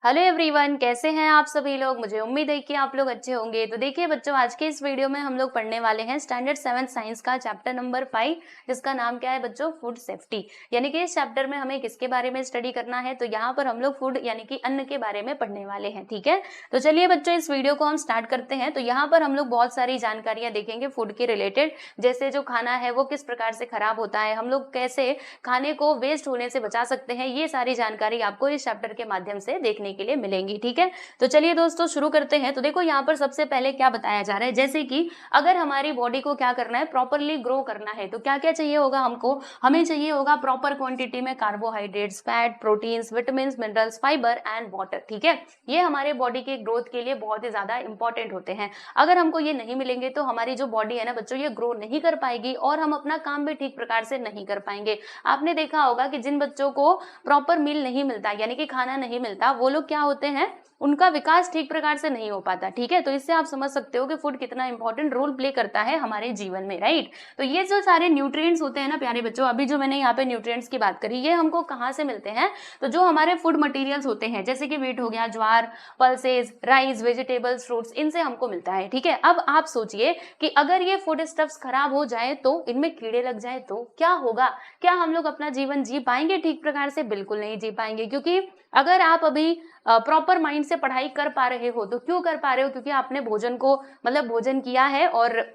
Hello everyone, कैसे हैं आप सभी लोग। मुझे उम्मीद है कि आप लोग अच्छे होंगे। तो देखिए बच्चों, आज के इस वीडियो में हम लोग पढ़ने वाले हैं स्टैंडर्ड 7 साइंस का चैप्टर नंबर 5, जिसका नाम क्या है बच्चों, फूड सेफ्टी। यानी कि इस चैप्टर में हमें किसके बारे में स्टडी करना है, तो यहाँ पर हम लोग फूड यानी कि अन्न के बारे में पढ़ने वाले हैं। ठीक है, तो चलिए बच्चों इस वीडियो को हम स्टार्ट करते हैं। तो यहाँ पर हम लोग बहुत सारी जानकारियां देखेंगे फूड के रिलेटेड, जैसे जो खाना है वो किस प्रकार से खराब होता है, हम लोग कैसे खाने को वेस्ट होने से बचा सकते हैं। ये सारी जानकारी आपको इस चैप्टर के माध्यम से देखने के लिए मिलेंगी। ठीक है, तो चलिए दोस्तों शुरू करते हैं। तो देखो यहाँ पर सबसे पहले क्या बताया जा रहा है, जैसे कि अगर हमारी बॉडी को क्या करना है, प्रॉपरली ग्रो करना है, तो क्या क्या चाहिए होगा हमको। हमें चाहिए होगा प्रॉपर क्वांटिटी में carbohydrates, fat, proteins, vitamins, minerals, fibre and water. ठीक है, ये हमारे बॉडी के ग्रोथ के लिए बहुत ही ज्यादा इंपॉर्टेंट होते हैं। अगर हमको ये नहीं मिलेंगे तो हमारी जो बॉडी है ना बच्चों, ये ग्रो नहीं कर पाएगी और हम अपना काम भी ठीक प्रकार से नहीं कर पाएंगे। आपने देखा होगा कि जिन बच्चों को प्रॉपर मील नहीं मिलता, यानी कि खाना नहीं मिलता, वो लोग क्या होते हैं, उनका विकास ठीक प्रकार से नहीं हो पाता। ठीक है, तो इससे आप समझ सकते हो कि फूड कितना इंपॉर्टेंट रोल प्ले करता है हमारे जीवन में, राइट। तो ये जो सारे न्यूट्रिएंट्स होते हैं ना प्यारे बच्चों, अभी जो मैंने यहाँ पे न्यूट्रिएंट्स की बात करी, ये हमको कहाँ से मिलते हैं, तो जो हमारे फूड मटेरियल्स होते हैं, जैसे कि व्हीट हो गया, ज्वार, पल्सेस, राइस, वेजिटेबल्स, फ्रूट्स, इनसे हमको मिलता है। ठीक है, अब आप सोचिए कि अगर ये फूड स्टफ्स खराब हो जाए, तो इनमें कीड़े लग जाए तो क्या होगा। क्या हम लोग अपना जीवन जी पाएंगे ठीक प्रकार से? बिल्कुल नहीं जी पाएंगे। क्योंकि अगर आप अभी प्रॉपर माइंड से पढ़ाई कर पा रहे हो, तो क्यों कर पा रहे हो, क्योंकि आपने भोजन को मतलब भोजन किया है और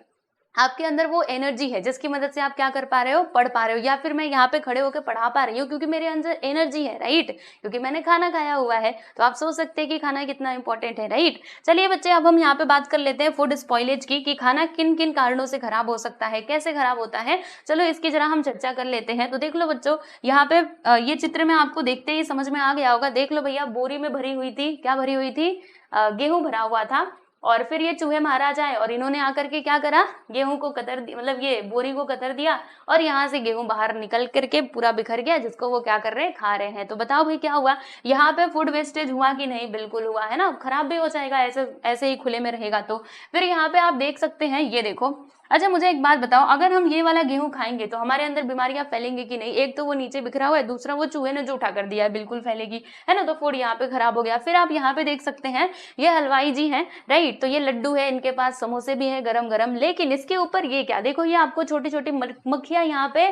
आपके अंदर वो एनर्जी है जिसकी मदद से आप क्या कर पा रहे हो, पढ़ पा रहे हो, या फिर मैं यहाँ पे खड़े होकर पढ़ा पा रही हूँ क्योंकि मेरे अंदर एनर्जी है, राइट, क्योंकि मैंने खाना खाया हुआ है। तो आप सोच सकते हैं कि खाना कितना इंपॉर्टेंट है, राइट। चलिए बच्चे, अब हम यहाँ पे बात कर लेते हैं फूड स्पॉइलेज की, कि खाना किन किन कारणों से खराब हो सकता है, कैसे खराब होता है। चलो इसकी जरा हम चर्चा कर लेते हैं। तो देख लो बच्चों, यहाँ पे ये चित्र में आपको देखते ही समझ में आ गया होगा। देख लो भैया, बोरी में भरी हुई थी, क्या भरी हुई थी, गेहूं भरा हुआ था। और फिर ये चूहे मारा जाए और इन्होंने आकर के क्या करा, गेहूं को कतर दिया, मतलब ये बोरी को कतर दिया और यहाँ से गेहूं बाहर निकल करके पूरा बिखर गया, जिसको वो क्या कर रहे हैं, खा रहे हैं। तो बताओ भाई क्या हुआ, यहाँ पे फूड वेस्टेज हुआ कि नहीं? बिल्कुल हुआ है ना, खराब भी हो जाएगा ऐसे ऐसे ही खुले में रहेगा तो। फिर यहाँ पे आप देख सकते हैं, ये देखो। अच्छा मुझे एक बात बताओ, अगर हम ये वाला गेहूं खाएंगे तो हमारे अंदर बीमारियां फैलेंगी कि नहीं? एक तो वो नीचे बिखरा हुआ है, दूसरा वो चूहे ने जो उठा कर दिया है, बिल्कुल फैलेगी, है ना। तो फूड यहाँ पे खराब हो गया। फिर आप यहाँ पे देख सकते हैं, ये हलवाई जी हैं, राइट। तो ये लड्डू है, इनके पास समोसे भी हैं गरम गरम, लेकिन इसके ऊपर ये क्या, देखो ये आपको छोटी छोटी मक्खियां यहाँ पे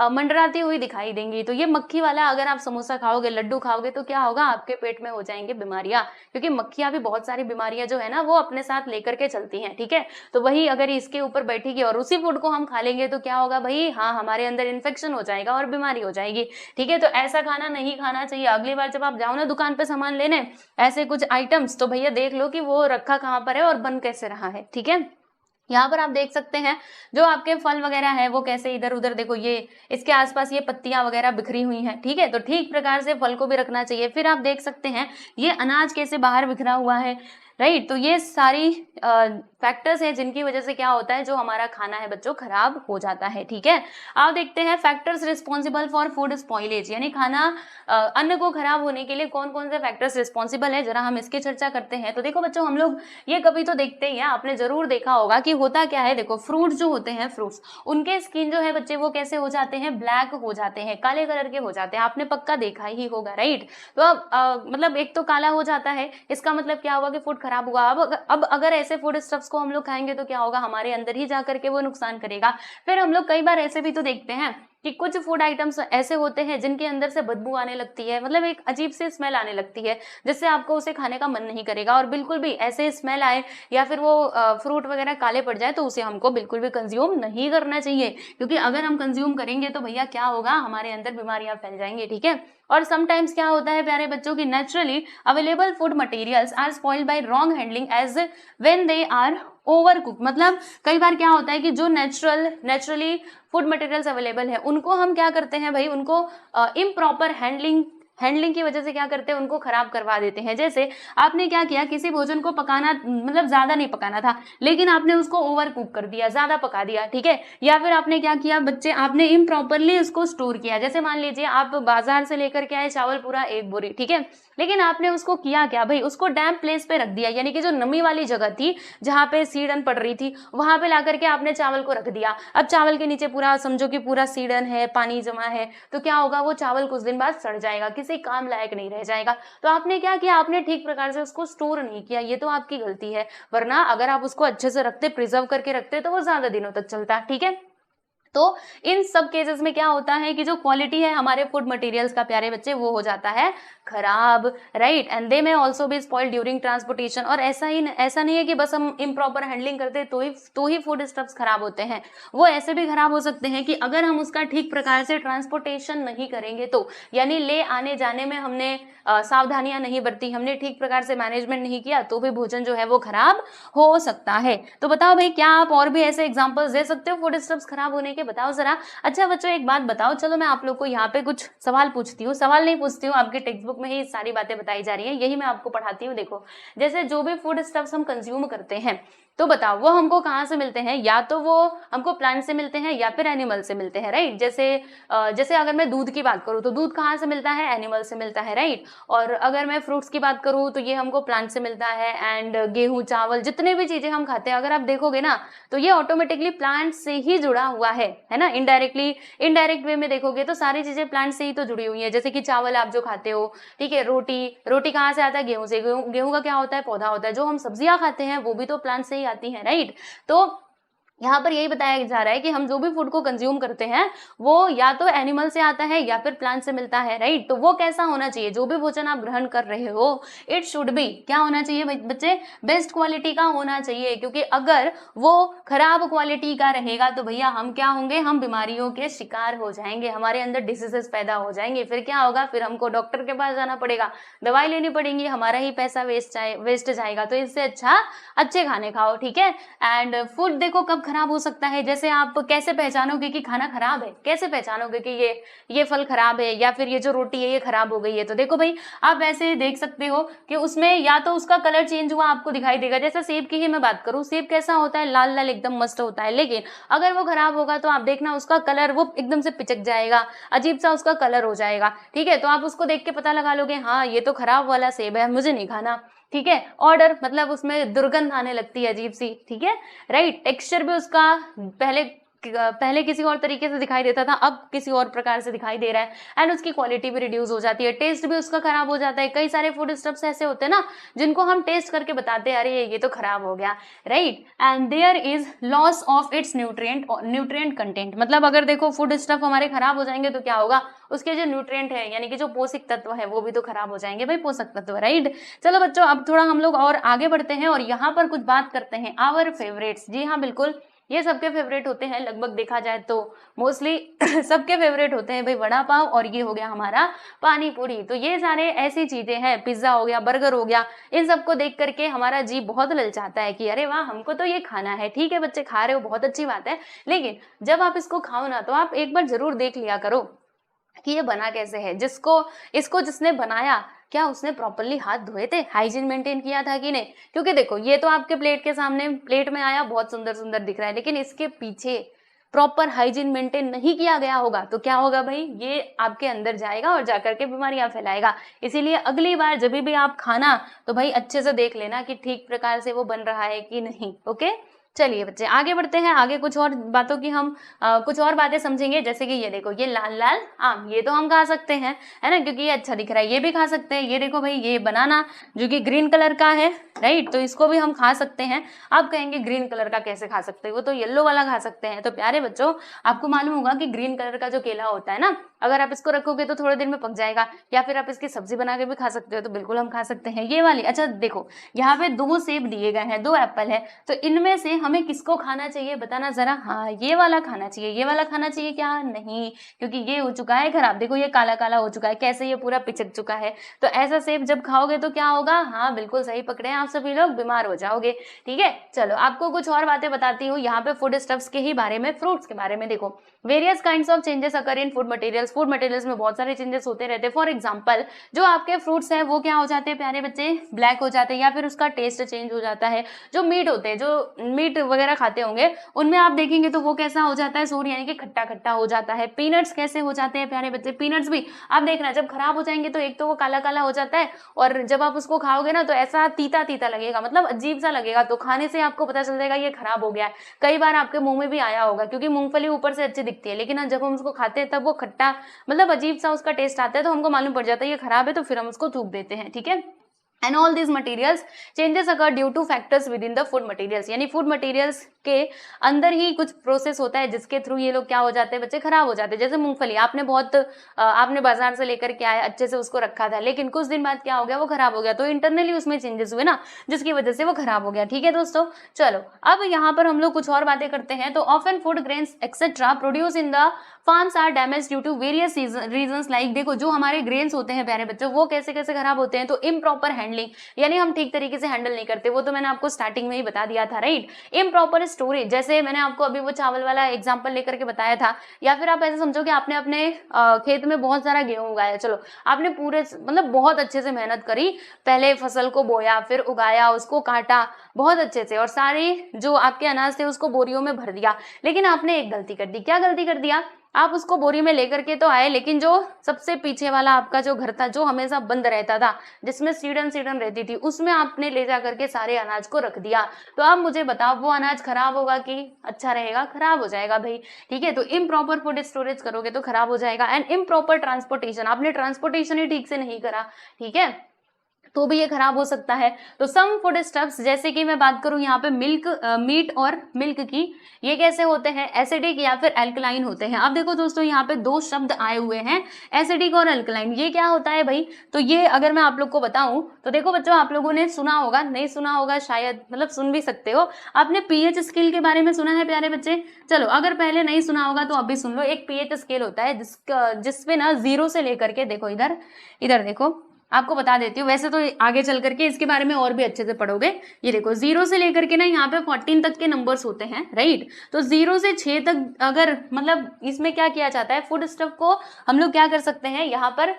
मंडराती हुई दिखाई देंगी। तो ये मक्खी वाला अगर आप समोसा खाओगे, लड्डू खाओगे, तो क्या होगा, आपके पेट में हो जाएंगे बीमारियां, क्योंकि मक्खियां भी बहुत सारी बीमारियां जो है ना वो अपने साथ लेकर के चलती हैं। ठीक है, तो वही अगर इसके ऊपर बैठेगी और उसी फूड को हम खा लेंगे तो क्या होगा भाई, हाँ, हमारे अंदर इन्फेक्शन हो जाएगा और बीमारी हो जाएगी। ठीक है, तो ऐसा खाना नहीं खाना चाहिए। अगली बार जब आप जाओ ना दुकान पे सामान लेने, ऐसे कुछ आइटम्स, तो भैया देख लो कि वो रखा कहाँ पर है और बन कैसे रहा है। ठीक है, यहाँ पर आप देख सकते हैं जो आपके फल वगैरह है वो कैसे इधर उधर, देखो ये इसके आसपास ये पत्तियां वगैरह बिखरी हुई हैं। ठीक है, तो ठीक प्रकार से फल को भी रखना चाहिए। फिर आप देख सकते हैं ये अनाज कैसे बाहर बिखरा हुआ है, राइट। तो ये सारी फैक्टर्स हैं जिनकी वजह से क्या होता है, जो हमारा खाना है बच्चों खराब हो जाता है। ठीक है, आप देखते हैं factors responsible for food spoilage, यानी खाना अन्न को खराब होने के लिए कौन कौन से फैक्टर्स रिस्पॉन्सिबल है, जरा हम इसकी चर्चा करते हैं। तो देखो बच्चों, हम लोग ये कभी तो देखते ही हैं, आपने जरूर देखा होगा कि होता क्या है। देखो फ्रूट्स जो होते हैं, फ्रूट्स, उनके स्किन जो है बच्चे वो कैसे हो जाते हैं, ब्लैक हो जाते हैं, काले कलर के हो जाते हैं। आपने पक्का देखा ही होगा, राइट। तो अब मतलब एक तो काला हो जाता है, इसका मतलब क्या हुआ कि फूड खराब हुआ। अब अगर ऐसे फूड स्टफ्स को हम लोग खाएंगे तो क्या होगा, हमारे अंदर ही जा करके वो नुकसान करेगा। फिर हम लोग कई बार ऐसे भी तो देखते हैं कि कुछ फूड आइटम्स ऐसे होते हैं जिनके अंदर से बदबू आने लगती है, मतलब एक अजीब सी स्मेल आने लगती है, जिससे आपको उसे खाने का मन नहीं करेगा। और बिल्कुल भी ऐसे स्मेल आए या फिर वो फ्रूट वगैरह काले पड़ जाए तो उसे हमको बिल्कुल भी कंज्यूम नहीं करना चाहिए, क्योंकि अगर हम कंज्यूम करेंगे तो भैया क्या होगा, हमारे अंदर बीमारियां फैल जाएंगी। ठीक है, और समटाइम्स क्या होता है प्यारे बच्चों की, naturally available food materials are spoiled by wrong handling as when they are over cook. मतलब कई बार क्या होता है कि जो नेचुरली फूड मटेरियल्स अवेलेबल है, उनको हम क्या करते हैं भाई, उनको इम्प्रॉपर हैंडलिंग की वजह से क्या करते हैं, उनको खराब करवा देते हैं। जैसे आपने क्या किया, किसी भोजन को पकाना, मतलब ज्यादा नहीं पकाना था, लेकिन आपने उसको ओवर कुक कर दिया, ज्यादा पका दिया। ठीक है, या फिर आपने क्या किया बच्चे, आपने इम्प्रॉपरली उसको स्टोर किया। जैसे मान लीजिए आप बाजार से लेकर के आए चावल पूरा एक बोरी, ठीक है, लेकिन आपने उसको किया क्या भाई, उसको डैम्प प्लेस पे रख दिया, यानी कि जो नमी वाली जगह थी जहाँ पे सीडन पड़ रही थी, वहां पे ला करके आपने चावल को रख दिया। अब चावल के नीचे पूरा समझो कि पूरा सीडन है, पानी जमा है, तो क्या होगा, वो चावल कुछ दिन बाद सड़ जाएगा। से काम लायक नहीं रह जाएगा। तो आपने क्या किया, आपने ठीक प्रकार से उसको स्टोर नहीं किया, ये तो आपकी गलती है। वरना अगर आप उसको अच्छे से रखते, प्रिजर्व करके रखते, तो वो ज्यादा दिनों तक चलता। ठीक है, तो इन सब केसेस में क्या होता है कि जो क्वालिटी है हमारे फूड मटेरियल्स का प्यारे बच्चे, वो हो जाता है खराब, राइट। एंड दे में also be spoiled during transportation. और ऐसा नहीं है कि बस हम इम्प्रॉपर हैंडलिंग करते तो ही फूड स्टफ्स खराब होते हैं। वो ऐसे भी खराब हो सकते हैं कि अगर हम उसका ठीक प्रकार से ट्रांसपोर्टेशन नहीं करेंगे तो, यानी ले आने जाने में हमने सावधानियां नहीं बरती, हमने ठीक प्रकार से मैनेजमेंट नहीं किया, तो भी भोजन जो है वो खराब हो सकता है। तो बताओ भाई, क्या आप और भी ऐसे एग्जांपल्स दे सकते हो फूड स्टफ्स खराब होने के? बताओ जरा। अच्छा बच्चों, एक बात बताओ, चलो मैं आप लोग को यहाँ पे कुछ सवाल पूछती हूँ। सवाल नहीं पूछती हूँ, आपके टेक्स्ट बुक में ही सारी बातें बताई जा रही है, यही मैं आपको पढ़ाती हूँ। देखो, जैसे जो भी फूड स्टफ्स हम कंज्यूम करते हैं, तो बताओ वो हमको कहाँ से मिलते हैं? या तो वो हमको प्लांट से मिलते हैं या फिर एनिमल से मिलते हैं, राइट। जैसे अगर मैं दूध की बात करूँ तो दूध कहाँ से मिलता है? एनिमल से मिलता है, राइट। और अगर मैं फ्रूट्स की बात करूँ तो ये हमको प्लांट से मिलता है। एंड गेहूं, चावल, जितने भी चीजें हम खाते हैं, अगर आप देखोगे ना तो ये ऑटोमेटिकली प्लांट से ही जुड़ा हुआ है ना। इनडायरेक्ट वे में देखोगे तो सारी चीजें प्लांट से ही तो जुड़ी हुई है। जैसे कि चावल आप जो खाते हो, ठीक है, रोटी कहाँ से आता है? गेहूं से। गेहूं का क्या होता है? पौधा होता है। जो हम सब्जियां खाते हैं वो भी तो प्लांट से ही आती है, राइट। तो यहाँ पर यही बताया जा रहा है कि हम जो भी फूड को कंज्यूम करते हैं वो या तो एनिमल से आता है या फिर प्लांट से मिलता है, राइट। तो वो कैसा होना चाहिए? जो भी भोजन आप ग्रहण कर रहे हो, इट शुड बी, क्या होना चाहिए बच्चे? बेस्ट क्वालिटी का होना चाहिए। क्योंकि अगर वो खराब क्वालिटी का रहेगा तो भैया हम क्या होंगे? हम बीमारियों के शिकार हो जाएंगे, हमारे अंदर डिसीजेस पैदा हो जाएंगे। फिर क्या होगा? फिर हमको डॉक्टर के पास जाना पड़ेगा, दवाई लेनी पड़ेगी, हमारा ही पैसा वेस्ट जाएगा। तो इससे अच्छा अच्छे खाने खाओ, ठीक है। एंड फूड देखो कब खराब हो सकता है, जैसे आप कैसे पहचानोगे कि खाना खराब है? कैसे पहचानोगे कि ये फल खराब है या फिर ये जो रोटी है ये खराब हो गई है? तो देखो भाई, आप ऐसे देख सकते हो कि उसमें या तो उसका कलर चेंज हुआ आपको दिखाई देगा। जैसे सेब की ही मैं बात करूं, सेब कैसा होता है? लाल लाल एकदम मस्त होता है। लेकिन अगर वो खराब होगा तो आप देखना उसका कलर वो एकदम से पिचक जाएगा, अजीब सा उसका कलर हो जाएगा, ठीक है। तो आप उसको देख के पता लगा लोगे, हाँ ये तो खराब वाला सेब है, मुझे नहीं खाना, ठीक है। ऑर्डर मतलब उसमें दुर्गंध आने लगती है अजीब सी, ठीक है, राइट। टेक्सचर भी उसका पहले किसी और तरीके से दिखाई देता था, अब किसी और प्रकार से दिखाई दे रहा है। एंड उसकी क्वालिटी भी रिड्यूस हो जाती है, टेस्ट भी उसका खराब हो जाता है। कई सारे फूड स्टफ्स ऐसे होते हैं ना जिनको हम टेस्ट करके बताते हैं अरे ये तो खराब हो गया, right. And there is loss of its nutrient content. मतलब अगर देखो फूड स्टफ हमारे खराब हो जाएंगे तो क्या होगा? उसके जो न्यूट्रिएंट है यानी कि जो पोषक तत्व है वो भी तो खराब हो जाएंगे भाई, पोषक तत्व, राइट। चलो बच्चों, अब थोड़ा हम लोग और आगे बढ़ते हैं और यहाँ पर कुछ बात करते हैं आवर फेवरेट्स। जी हाँ बिल्कुल, ये सबके फेवरेट होते हैं लगभग, देखा जाए तो मोस्टली सबके फेवरेट होते हैं भाई, वड़ा पाव और ये हो गया हमारा पानी पूरी। तो ये सारे ऐसी चीजें हैं, पिज्जा हो गया, बर्गर हो गया, इन सबको देख करके हमारा जी बहुत ललचाता है कि अरे वाह हमको तो ये खाना है। ठीक है बच्चे, खा रहे हो, बहुत अच्छी बात है, लेकिन जब आप इसको खाओ ना तो आप एक बार जरूर देख लिया करो कि ये बना कैसे है। जिसने बनाया, क्या उसने प्रॉपरली हाथ धोए थे, हाइजीन मेंटेन किया था कि नहीं? क्योंकि देखो ये तो आपके प्लेट के सामने प्लेट में आया, बहुत सुंदर सुंदर दिख रहा है, लेकिन इसके पीछे प्रॉपर हाइजीन मेंटेन नहीं किया गया होगा तो क्या होगा भाई? ये आपके अंदर जाएगा और जाकर के बीमारियां फैलाएगा। इसीलिए अगली बार जब भी आप खाना तो भाई अच्छे से देख लेना कि ठीक प्रकार से वो बन रहा है कि नहीं। ओके, चलिए बच्चे आगे बढ़ते हैं। आगे कुछ और बातों की हम कुछ और बातें समझेंगे। जैसे कि ये देखो, ये लाल लाल आम, ये तो हम खा सकते हैं, है ना, क्योंकि ये अच्छा दिख रहा है, ये भी खा सकते हैं। ये देखो भाई, ये बनाना जो कि ग्रीन कलर का है, राइट, तो इसको भी हम खा सकते हैं। आप कहेंगे ग्रीन कलर का कैसे खा सकते हो, तो येलो वाला खा सकते हैं। तो प्यारे बच्चों, आपको मालूम होगा कि ग्रीन कलर का जो केला होता है ना, अगर आप इसको रखोगे तो थोड़े देर में पक जाएगा, या फिर आप इसकी सब्जी बना के भी खा सकते हो, तो बिल्कुल हम खा सकते हैं ये वाली। अच्छा देखो, यहाँ पे 2 सेब दिए गए हैं, 2 एप्पल है, तो इनमें से हमें किसको खाना चाहिए बताना जरा। हाँ, ये वाला खाना चाहिए। ये वाला खाना चाहिए क्या? नहीं, क्योंकि ये हो चुका है खराब। देखो ये काला काला हो चुका है, कैसे ये पूरा पिचक चुका है। तो ऐसा सेब जब खाओगे तो क्या होगा? हाँ बिल्कुल सही पकड़े हैं आप सभी लोग, बीमार हो जाओगे। ठीक है, चलो आपको कुछ और बातें बताती हूँ यहाँ पे फूड स्टफ्स के ही बारे में, फ्रूट्स के बारे में। देखो, various kinds of changes occur in food materials में बहुत सारे चेंजेस होते रहते हैं। फॉर एग्जाम्पल, जो आपके फ्रूट्स हैं वो क्या हो जाते हैं प्यारे बच्चे? ब्लैक हो जाते हैं, या फिर उसका टेस्ट चेंज हो जाता है। जो मीट होते हैं, जो मीट वीट वगैरह खाते होंगे, उनमें आप देखेंगे तो वो कैसा हो जाता है, सूर यानी कि खट्टा खट्टा हो जाता है। पीनट्स कैसे हो जाते हैं प्यारे बच्चे, पीनट्स भी आप देखना जब खराब हो जाएंगे तो एक तो वो काला काला हो जाता है, और जब आप उसको खाओगे ना तो ऐसा तीता तीता लगेगा, मतलब अजीब सा लगेगा, तो खाने से आपको पता चल जाएगा ये खराब हो गया है। कई बार आपके मुंह में भी आया होगा, क्योंकि मूंगफली ऊपर से अच्छी दिखती है, लेकिन जब हम उसको खाते हैं तब वो खट्टा मतलब अजीब सा उसका टेस्ट आता है, तो हमको मालूम पड़ जाता है ये खराब है, तो फिर हम उसको थूक देते हैं, ठीक है। And all these materials changes occur due to factors within the food materials, यानी फूड मटेरियल्स के अंदर ही कुछ प्रोसेस होता है जिसके थ्रू ये लोग क्या हो जाते हैं बच्चे, खराब हो जाते हैं। जैसे मूंगफली आपने बाजार से लेकर के आए, अच्छे से उसको रखा था, लेकिन कुछ दिन बाद क्या हो गया, वो खराब हो गया, तो इंटरनली उसमें चेंजेस हुए ना, जिसकी वजह से वो खराब हो गया, ठीक है दोस्तों। चलो अब यहाँ पर हम लोग कुछ और बातें करते हैं। तो often food grains etcetera produce in the farms are damage due to various reasons, like देखो जो हमारे ग्रेन्स होते हैं प्यारे बच्चों, वो कैसे कैसे खराब होते हैं, तो इम्प्रॉपर हैंडलिंग, यानी हम ठीक तरीके से हैंडल नहीं करते, वो तो मैंने आपको स्टार्टिंग में ही बता दिया था, राइट। इम्प्रॉपर स्टोरेज, जैसे मैंने आपको अभी वो चावल वाला एग्जांपल लेकर के बताया था, या फिर आप ऐसे समझो कि आपने अपने खेत में बहुत सारा गेहूं उगाया, चलो आपने पूरे मतलब बहुत अच्छे से मेहनत करी, पहले फसल को बोया, फिर उगाया, उसको काटा बहुत अच्छे से, और सारे जो आपके अनाज थे उसको बोरियों में भर दिया, लेकिन आपने एक गलती कर दी। क्या गलती कर दिया, आप उसको बोरी में लेकर के तो आए, लेकिन जो सबसे पीछे वाला आपका जो घर था, जो हमेशा बंद रहता था, जिसमें सीढ़न सीढ़न रहती थी, उसमें आपने ले जा करके सारे अनाज को रख दिया। तो अब मुझे बताओ वो अनाज खराब होगा कि अच्छा रहेगा, खराब हो जाएगा भाई, ठीक है। तो इम्प्रॉपर फूड स्टोरेज करोगे तो खराब हो जाएगा। एंड इम्प्रॉपर ट्रांसपोर्टेशन, आपने ट्रांसपोर्टेशन ही ठीक से नहीं करा, ठीक है, तो भी ये खराब हो सकता है। तो सम फूड स्टफ्स, जैसे कि मैं बात करूं यहाँ पे मीट और मिल्क की, ये कैसे होते हैं, एसिडिक या फिर अल्कलाइन होते हैं। अब देखो दोस्तों यहाँ पे दो शब्द आए हुए हैं, एसिडिक और अल्कलाइन, ये क्या होता है भाई, तो ये अगर मैं आप लोग को बताऊं तो देखो बच्चों, आप लोगों ने सुना होगा, नहीं सुना होगा शायद, मतलब सुन भी सकते हो, आपने पीएच स्केल के बारे में सुना है प्यारे बच्चे। चलो अगर पहले नहीं सुना होगा तो अभी सुन लो। एक पीएच स्केल होता है जिसपे ना 0 से लेकर के, देखो इधर इधर देखो, आपको बता देती हूँ, वैसे तो आगे चल करके इसके बारे में और भी अच्छे से पढ़ोगे। ये देखो 0 से लेकर के ना यहाँ पे 14 तक के नंबर्स होते हैं, राइट। तो 0 से 6 तक अगर मतलब इसमें क्या किया जाता है, फूड स्टफ को हम लोग क्या कर सकते हैं, यहाँ पर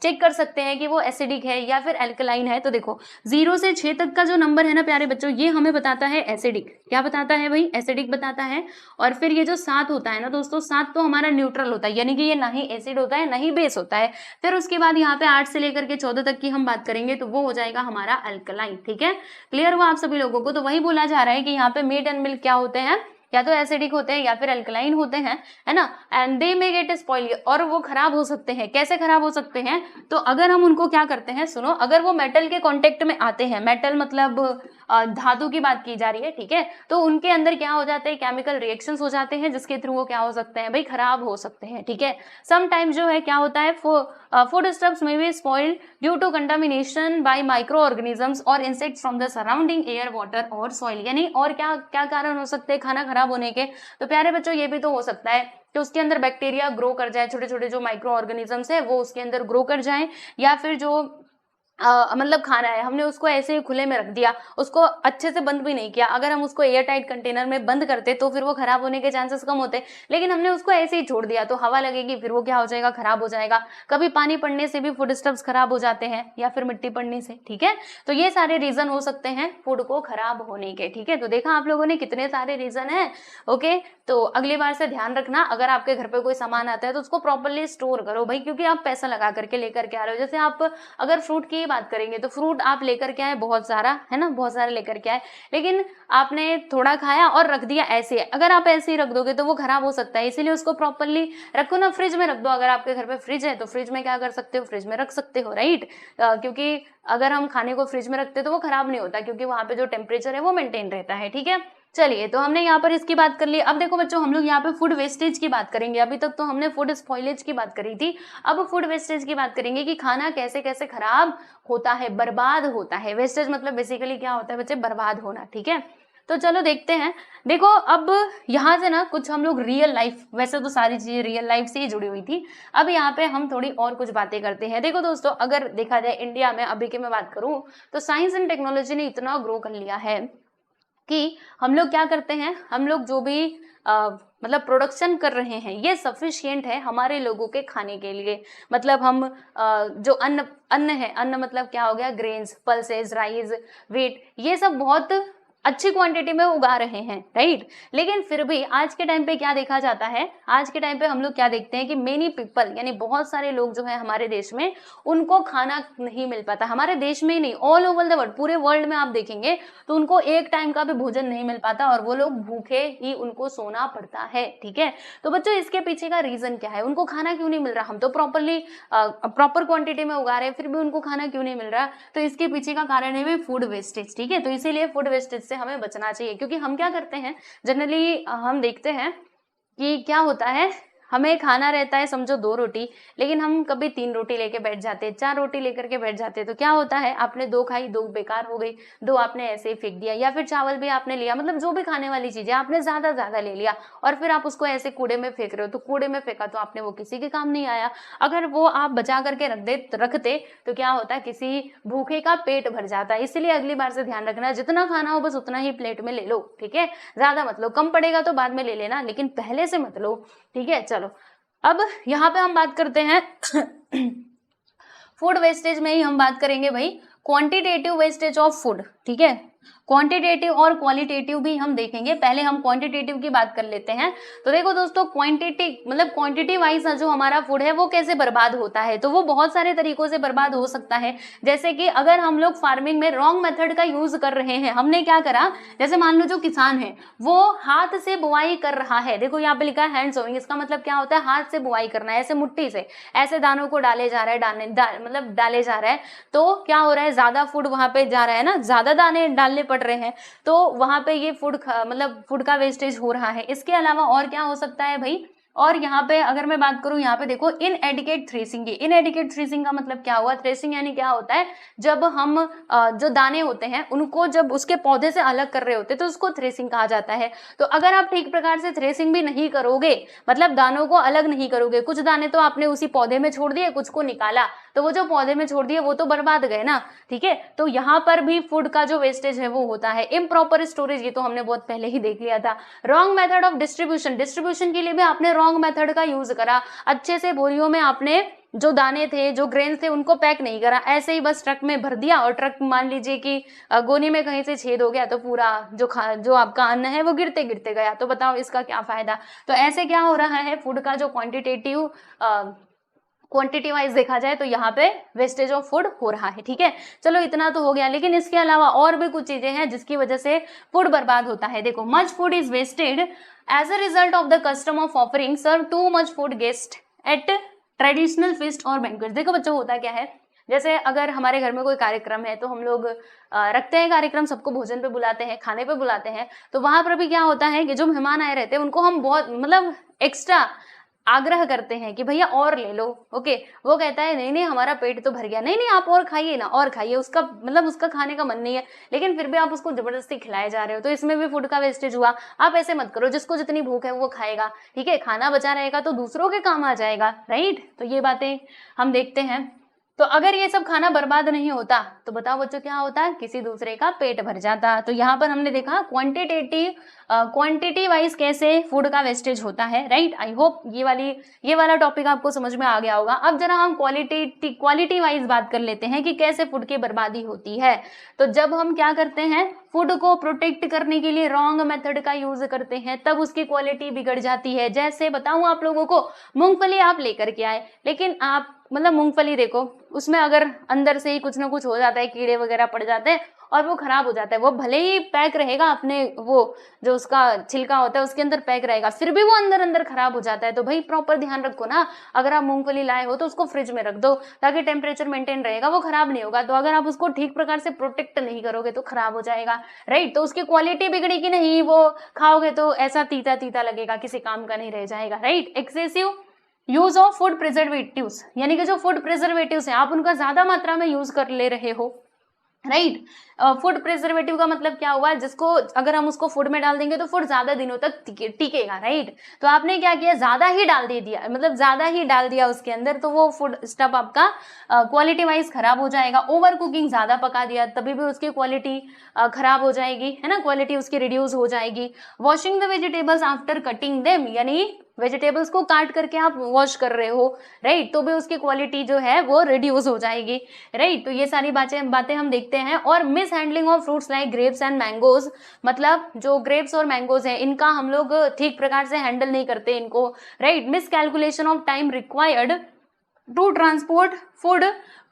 चेक कर सकते हैं कि वो एसिडिक है या फिर अल्कलाइन है। तो देखो 0 से 6 तक का जो नंबर है ना प्यारे बच्चों, ये हमें बताता है एसिडिक। क्या बताता है भाई, एसिडिक बताता है। और फिर ये जो 7 होता है ना दोस्तों, 7 तो हमारा न्यूट्रल होता है, यानी कि ये ना ही एसिड होता है ना ही बेस होता है। फिर उसके बाद यहाँ पे 8 से लेकर 14 तक की हम बात करेंगे तो वो हो जाएगा हमारा अल्कलाइन, ठीक है। क्लियर हुआ आप सभी लोगों को। तो वही बोला जा रहा है कि यहाँ पे मीट एंड मिल्क क्या होते हैं, या तो एसिडिक होते हैं या फिर अल्कलाइन होते हैं, है ना। And they may gate spoil, और वो खराब हो सकते हैं। कैसे खराब हो सकते हैं, तो अगर हम उनको क्या करते हैं, सुनो, अगर वो मेटल के कांटेक्ट में आते हैं, मेटल मतलब धातु की बात की जा रही है, ठीक है, तो उनके अंदर क्या हो जाते हैं, केमिकल रिएक्शंस हो जाते हैं, जिसके थ्रू वो क्या हो सकते हैं भाई, खराब हो सकते हैं, ठीक है। समटाइम्स जो है क्या होता है, फूड स्टफ्स में be spoiled due to contamination by micro organisms और insects from the surrounding air, water और सॉइल, यानी और क्या क्या कारण हो सकते हैं खाना खराब होने के। तो प्यारे बच्चों ये भी तो हो सकता है कि उसके अंदर बैक्टीरिया ग्रो कर जाए, छोटे छोटे जो माइक्रो ऑर्गेनिजम्स है वो उसके अंदर ग्रो कर जाए, या फिर जो मतलब खाना है हमने उसको ऐसे ही खुले में रख दिया, उसको अच्छे से बंद भी नहीं किया। अगर हम उसको एयर टाइट कंटेनर में बंद करते तो फिर वो खराब होने के चांसेस कम होते, लेकिन हमने उसको ऐसे ही छोड़ दिया तो हवा लगेगी, फिर वो क्या हो जाएगा, खराब हो जाएगा। कभी पानी पड़ने से भी फूड स्टफ्स खराब हो जाते हैं, या फिर मिट्टी पड़ने से, ठीक है। तो ये सारे रीजन हो सकते हैं फूड को खराब होने के, ठीक है। तो देखा आप लोगों ने कितने सारे रीजन है, ओके। तो अगली बार से ध्यान रखना, अगर आपके घर पे कोई सामान आता है तो उसको प्रॉपर्ली स्टोर करो भाई, क्योंकि आप पैसा लगा करके लेकर के आ रहे हो। जैसे आप अगर फ्रूट की बात करेंगे तो फ्रूट आप लेकर के आए बहुत सारा, है ना, बहुत सारे लेकर के आए, लेकिन आपने थोड़ा खाया और रख दिया ऐसे। अगर आप ऐसे ही रख दोगे तो वो खराब हो सकता है, इसीलिए उसको प्रॉपर्ली रखो ना, फ्रिज में रख दो। अगर आपके घर पे फ्रिज है तो फ्रिज में क्या कर सकते हो, फ्रिज में रख सकते हो, राइट। क्योंकि अगर हम खाने को फ्रिज में रखते तो वो खराब नहीं होता, क्योंकि वहां पे जो टेम्परेचर है वो मेंटेन रहता है, ठीक है। चलिए, तो हमने यहाँ पर इसकी बात कर ली। अब देखो बच्चों, हम लोग यहाँ पे फूड वेस्टेज की बात करेंगे। अभी तक तो हमने फूड स्पॉइलेज की बात करी थी, अब फूड वेस्टेज की बात करेंगे कि खाना कैसे कैसे खराब होता है, बर्बाद होता है। वेस्टेज मतलब बेसिकली क्या होता है बच्चे, बर्बाद होना, ठीक है। तो चलो देखते हैं। देखो अब यहाँ से ना कुछ हम लोग रियल लाइफ, वैसे तो सारी चीजें रियल लाइफ से ही जुड़ी हुई थी, अब यहाँ पे हम थोड़ी और कुछ बातें करते हैं। देखो दोस्तों, अगर देखा जाए इंडिया में अभी की मैं बात करूं तो साइंस एंड टेक्नोलॉजी ने इतना ग्रो कर लिया है कि हम लोग क्या करते हैं, हम लोग जो भी मतलब प्रोडक्शन कर रहे हैं ये सफिशिएंट है हमारे लोगों के खाने के लिए। मतलब हम जो अन्न है, अन्न मतलब क्या हो गया, ग्रेन्स, पल्सेस, राइस, व्हीट, ये सब बहुत अच्छी क्वांटिटी में उगा रहे हैं, राइट। लेकिन फिर भी आज के टाइम पे क्या देखा जाता है, आज के टाइम पे हम लोग क्या देखते हैं कि मेनी पीपल यानी बहुत सारे लोग जो है हमारे देश में, उनको खाना नहीं मिल पाता। हमारे देश में ही नहीं, ऑल ओवर द वर्ल्ड, पूरे वर्ल्ड में आप देखेंगे तो उनको एक टाइम का भी भोजन नहीं मिल पाता और वो लोग भूखे ही उनको सोना पड़ता है, ठीक है। तो बच्चों इसके पीछे का रीजन क्या है, उनको खाना क्यों नहीं मिल रहा, हम तो प्रॉपर क्वांटिटी में उगा रहे हैं फिर भी उनको खाना क्यों नहीं मिल रहा। तो इसके पीछे का कारण है फूड वेस्टेज, ठीक है। तो इसीलिए फूड वेस्टेज से हमें बचना चाहिए, क्योंकि हम क्या करते हैं जनरली, हम देखते हैं कि क्या होता है, हमें खाना रहता है समझो 2 रोटी, लेकिन हम कभी 3 रोटी लेके बैठ जाते हैं, 4 रोटी लेकर के बैठ जाते हैं। तो क्या होता है, आपने 2 खाई, 2 बेकार हो गई, 2 आपने ऐसे ही फेंक दिया, या फिर चावल भी आपने लिया, मतलब जो भी खाने वाली चीजें आपने ज्यादा ले लिया और फिर आप उसको ऐसे कूड़े में फेंक रहे हो। तो कूड़े में फेंका तो आपने वो किसी के काम नहीं आया। अगर वो आप बचा करके रखते तो क्या होता है, किसी भूखे का पेट भर जाता है। इसलिए अगली बार से ध्यान रखना, जितना खाना हो बस उतना ही प्लेट में ले लो, ठीक है। ज्यादा मत लो, कम पड़ेगा तो बाद में ले लेना, लेकिन पहले से मत लो, ठीक है। चलो अब यहाँ पे हम बात करते हैं फूड वेस्टेज में ही हम बात करेंगे भाई क्वांटिटेटिव वेस्टेज ऑफ फूड, ठीक है। क्वांटिटेटिव और क्वालिटेटिव भी हम देखेंगे, पहले हम क्वांटिटेटिव की बात कर लेते हैं। तो देखो दोस्तों, क्वांटिटी मतलब क्वांटिटी वाइज जो हमारा फूड है वो कैसे बर्बाद होता है, तो वो बहुत सारे तरीकों से बर्बाद हो सकता है। जैसे कि अगर हम लोग फार्मिंग में रॉन्ग मेथड का यूज कर रहे हैं, हमने क्या करा, जैसे मान लो जो किसान है वो हाथ से बुआई कर रहा है, देखो यहाँ पे लिखा है हैंड सोइंग, इसका मतलब क्या होता है, हाथ से बुआई करना है, ऐसे मुट्ठी से ऐसे दानों को डाले जा रहा है, मतलब डाले जा रहा है। तो क्या हो रहा है, ज्यादा फूड वहां पे जा रहा है ना, ज्यादा दाने डालने पड़ रहे हैं, तो वहां पे ये मतलब फूड का वेस्टेज हो रहा है। इसके अलावा और क्या हो सकता है भाई, और यहाँ पे अगर मैं बात करूं, यहाँ पे देखो इनएडिकेट थ्रेसिंग की, इनएडिकेट थ्रेसिंग का मतलब क्या हुआ, थ्रेसिंग यानी क्या होता है, जब हम जो दाने होते हैं उनको जब उसके पौधे से अलग कर रहे होते हैं तो उसको थ्रेसिंग कहा जाता है। तो अगर आप ठीक प्रकार से थ्रेसिंग भी नहीं करोगे, मतलब दानों को अलग नहीं करोगे, कुछ दाने तो आपने उसी पौधे में छोड़ दिए, कुछ को निकाला, तो वो जो पौधे में छोड़ दिए वो तो बर्बाद गए ना, ठीक है। तो यहाँ पर भी फूड का जो वेस्टेज है वो होता है। इम्प्रॉपर स्टोरेज, ये तो हमने बहुत पहले ही देख लिया था। Wrong method of distribution, distribution के लिए भी आपने रॉन्ग मेथड का यूज करा, अच्छे से बोरियों में आपने जो दाने थे, जो ग्रेन्स थे, उनको पैक नहीं करा, ऐसे ही बस ट्रक में भर दिया, और ट्रक मान लीजिए कि गोनी में कहीं से छेद हो गया तो पूरा जो आपका अन्न है वो गिरते गिरते गया, तो बताओ इसका क्या फायदा। तो ऐसे क्या हो रहा है, फूड का जो क्वांटिटी वाइज देखा जाए तो यहाँ पे वेस्टेज ऑफ फूड हो रहा है, ठीक है। चलो इतना तो हो गया, लेकिन इसके अलावा और भी कुछ चीजें हैं जिसकी वजह से फूड बर्बाद होता है। देखो, much food is wasted as a result of the custom of offering serve too much food guest at traditional feast और बैंक्वेट। देखो बच्चों, होता क्या है, जैसे अगर हमारे घर में कोई कार्यक्रम है तो हम लोग रखते हैं कार्यक्रम, सबको भोजन पे बुलाते हैं, खाने पे बुलाते हैं। तो वहां पर भी क्या होता है कि जो मेहमान आए रहते हैं उनको हम बहुत मतलब एक्स्ट्रा आग्रह करते हैं कि भैया और ले लो, ओके। वो कहता है नहीं नहीं हमारा पेट तो भर गया, नहीं नहीं आप और खाइए ना, और खाइए, उसका मतलब उसका खाने का मन नहीं है, लेकिन फिर भी आप उसको जबरदस्ती खिलाए जा रहे हो, तो इसमें भी फूड का वेस्टेज हुआ। आप ऐसे मत करो, जिसको जितनी भूख है वो खाएगा, ठीक है। खाना बचा रहेगा तो दूसरों के काम आ जाएगा, राइट। तो ये बातें हम देखते हैं। तो अगर ये सब खाना बर्बाद नहीं होता तो बताओ बच्चों क्या होता, किसी दूसरे का पेट भर जाता। तो यहाँ पर हमने देखा क्वांटिटी वाइज कैसे फूड का वेस्टेज होता है, राइट। आई होप ये वाला टॉपिक आपको समझ में आ गया होगा। अब जरा हम क्वालिटी वाइज बात कर लेते हैं कि कैसे फूड की बर्बादी होती है। तो जब हम क्या करते हैं, फूड को प्रोटेक्ट करने के लिए रॉन्ग मेथड का यूज करते हैं, तब उसकी क्वालिटी बिगड़ जाती है। जैसे बताऊं आप लोगों को, मूंगफली आप लेकर के आए, लेकिन आप मतलब मूंगफली देखो, उसमें अगर अंदर से ही कुछ ना कुछ हो जाता है, कीड़े वगैरह पड़ जाते हैं और वो खराब हो जाता है। वो भले ही पैक रहेगा अपने, वो जो उसका छिलका होता है उसके अंदर पैक रहेगा, फिर भी वो अंदर अंदर खराब हो जाता है। तो भाई प्रॉपर ध्यान रखो ना, अगर आप मूंगफली लाए हो तो उसको फ्रिज में रख दो ताकि टेम्परेचर मेंटेन रहेगा, वो खराब नहीं होगा। तो अगर आप उसको ठीक प्रकार से प्रोटेक्ट नहीं करोगे तो खराब हो जाएगा, राइट। तो उसकी क्वालिटी बिगड़ेगी नहीं, वो खाओगे तो ऐसा तीता तीता लगेगा, किसी काम का नहीं रह जाएगा, right. Excessive use of food preservatives, यानी कि जो फूड प्रिजर्वेटिव्स हैं आप उनका ज्यादा मात्रा में यूज कर ले रहे हो, राइट। फूड प्रिजर्वेटिव का मतलब क्या हुआ, जिसको अगर हम उसको फूड में डाल देंगे तो फूड ज्यादा दिनों तक टिकेगा, राइट। तो आपने क्या किया, ज्यादा ही डाल दे दिया, मतलब ज्यादा ही डाल दिया उसके अंदर, तो वो फूड स्टफ आपका क्वालिटी वाइज खराब हो जाएगा। ओवर कुकिंग, ज्यादा पका दिया तभी भी उसकी क्वालिटी खराब हो जाएगी, है ना, क्वालिटी उसकी रिड्यूस हो जाएगी। Washing the vegetables after cutting them, यानी वेजिटेबल्स को काट करके आप वॉश कर रहे हो, राइट, तो भी उसकी क्वालिटी जो है वो रिड्यूस हो जाएगी, राइट। तो ये सारी बातें हम देखते हैं। और miss handling of fruits like grapes and mangoes, मतलब जो ग्रेप्स और मैंगोज हैं इनका हम लोग ठीक प्रकार से हैंडल नहीं करते इनको, right. Miscalculation of time required to transport food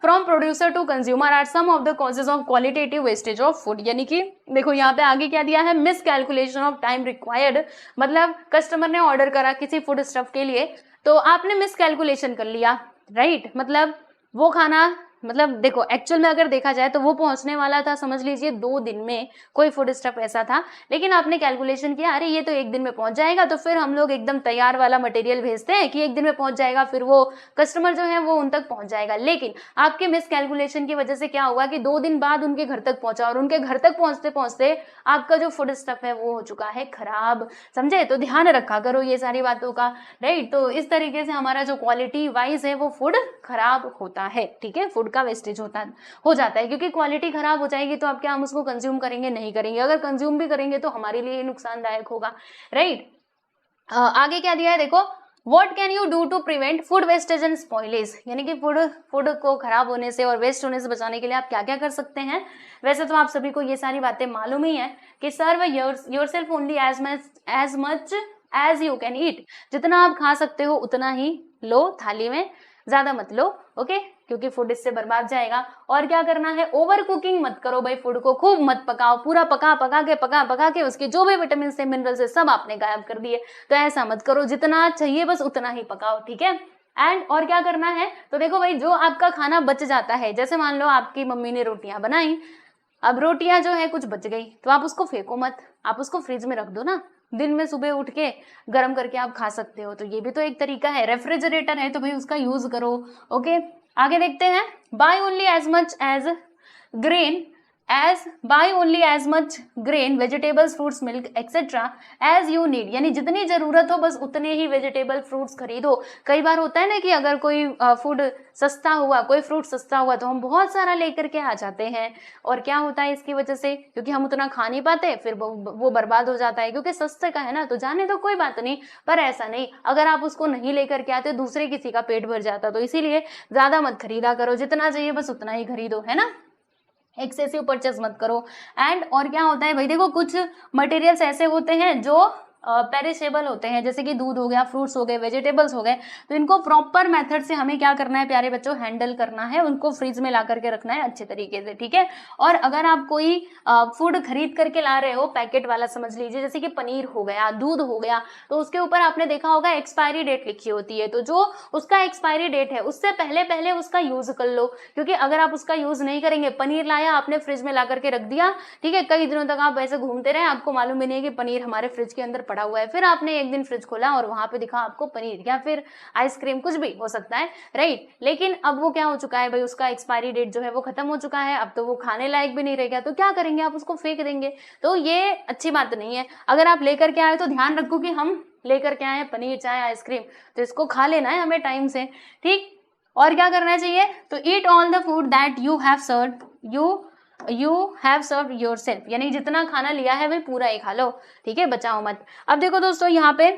from producer to consumer are some of the causes of qualitative wastage of food. यानी कि देखो यहाँ पे आगे क्या दिया है, miscalculation of time required, मतलब कस्टमर ने ऑर्डर करा किसी फूड स्टफ के लिए, तो आपने मिस कैलकुलेशन कर लिया, राइट। मतलब वो खाना, मतलब देखो एक्चुअल में अगर देखा जाए तो वो पहुंचने वाला था, समझ लीजिए 2 दिन में, कोई फूड स्टफ ऐसा था, लेकिन आपने कैलकुलेशन किया अरे ये तो 1 दिन में पहुंच जाएगा, तो फिर हम लोग एकदम तैयार वाला मटेरियल भेजते हैं कि 1 दिन में पहुंच जाएगा, फिर वो कस्टमर जो है वो उन तक पहुंच जाएगा। लेकिन आपके मिस कैलकुलेशन की वजह से क्या हुआ कि 2 दिन बाद उनके घर तक पहुंचा, और उनके घर तक पहुंचते पहुंचते आपका जो फूड स्टफ है वो हो चुका है खराब, समझे। तो ध्यान रखा करो ये सारी बातों का, राइट। तो इस तरीके से हमारा जो क्वालिटी वाइज है वो फूड खराब होता है, ठीक है, फूड का वेस्टेज हो जाता है, क्योंकि क्वालिटी खराब हो जाएगी तो अब क्या हम उसको कंज्यूम करेंगे, नहीं करेंगे। अगर कंज्यूम भी करेंगे तो हमारे लिए नुकसानदायक होगा, राइट। आगे क्या दिया है देखो, What can you do to prevent food wastage and spoilage, यानी कि फूड को खराब होने से और वेस्ट होने से बचाने के लिए आप क्या क्या कर सकते हैं। वैसे तो आप सभी को ये सारी बातें मालूम ही है कि serve yourself only as much as you can eat, जितना आप खा सकते हो उतना ही लो थाली में, ज्यादा मत लो, ओके, क्योंकि फूड इससे बर्बाद जाएगा। और क्या करना है, ओवर कुकिंग मत करो भाई, फूड को खूब मत पकाओ, पूरा पका के उसके जो भी विटामिन से मिनरल से सब आपने गायब कर दिए, तो ऐसा मत करो, जितना चाहिए बस उतना ही पकाओ, ठीक है। एंड और क्या करना है, तो देखो भाई जो आपका खाना बच जाता है, जैसे मान लो आपकी मम्मी ने रोटियां बनाई, अब रोटियां जो है कुछ बच गई, तो आप उसको फेंको मत, आप उसको फ्रिज में रख दो ना, दिन में सुबह उठ के गर्म करके आप खा सकते हो, तो ये भी तो एक तरीका है। रेफ्रिजरेटर है तो भाई उसका यूज करो, ओके। आगे देखते हैं, buy only as much grain vegetables fruits milk etcetera as you need, यानी जितनी जरूरत हो बस उतने ही वेजिटेबल फ्रूट्स खरीदो। कई बार होता है ना कि अगर कोई फूड सस्ता हुआ, कोई फ्रूट सस्ता हुआ, तो हम बहुत सारा लेकर के आ जाते हैं, और क्या होता है इसकी वजह से, क्योंकि हम उतना खा नहीं पाते, फिर वो बर्बाद हो जाता है, क्योंकि सस्ते का है ना, तो जाने तो कोई बात नहीं, पर ऐसा नहीं, अगर आप उसको नहीं लेकर के आते दूसरे किसी का पेट भर जाता, तो इसीलिए ज्यादा मत खरीदा करो, जितना चाहिए बस उतना ही खरीदो, है ना, एक्सेसिव परचेस मत करो। एंड और क्या होता है भाई, देखो कुछ मटेरियल्स ऐसे होते हैं जो पेरिशेबल होते हैं, जैसे कि दूध हो गया, फ्रूट्स हो गए, वेजिटेबल्स हो गए, तो इनको प्रॉपर मेथड से हमें क्या करना है प्यारे बच्चों, हैंडल करना है, उनको फ्रिज में ला करके रखना है अच्छे तरीके से, ठीक है। और अगर आप कोई फूड खरीद करके ला रहे हो पैकेट वाला, समझ लीजिए जैसे कि पनीर हो गया, दूध हो गया, तो उसके ऊपर आपने देखा होगा एक्सपायरी डेट लिखी होती है, तो जो उसका एक्सपायरी डेट है उससे पहले पहले उसका यूज कर लो, क्योंकि अगर आप उसका यूज नहीं करेंगे, पनीर लाया आपने फ्रिज में ला करके रख दिया, ठीक है, कई दिनों तक आप ऐसे घूमते रहे, आपको मालूम भी नहीं है कि पनीर हमारे फ्रिज के अंदर पड़ा हुआ है, फिर आपने एक दिन फ्रिज खोला और वहां पे दिखा आपको पनीर या फिर आइसक्रीम, कुछ भी हो सकता है, राइट। लेकिन अब वो क्या हो चुका है भाई, उसका एक्सपायरी डेट जो है वो खत्म हो चुका है, अब तो वो खाने लायक भी नहीं रह गया, तो क्या करेंगे, आप उसको फेंक देंगे, तो ये अच्छी बात नहीं है। अगर आप लेकर के आए तो ध्यान रखो कि हम लेकर के आए पनीर चाहे आइसक्रीम, तो इसको खा लेना है हमें टाइम से, ठीक। और क्या करना चाहिए, तो eat all the food that you have served yourself, यानी जितना खाना लिया है वही पूरा ही खा लो, ठीक है, बचाओ मत। अब देखो दोस्तों यहाँ पे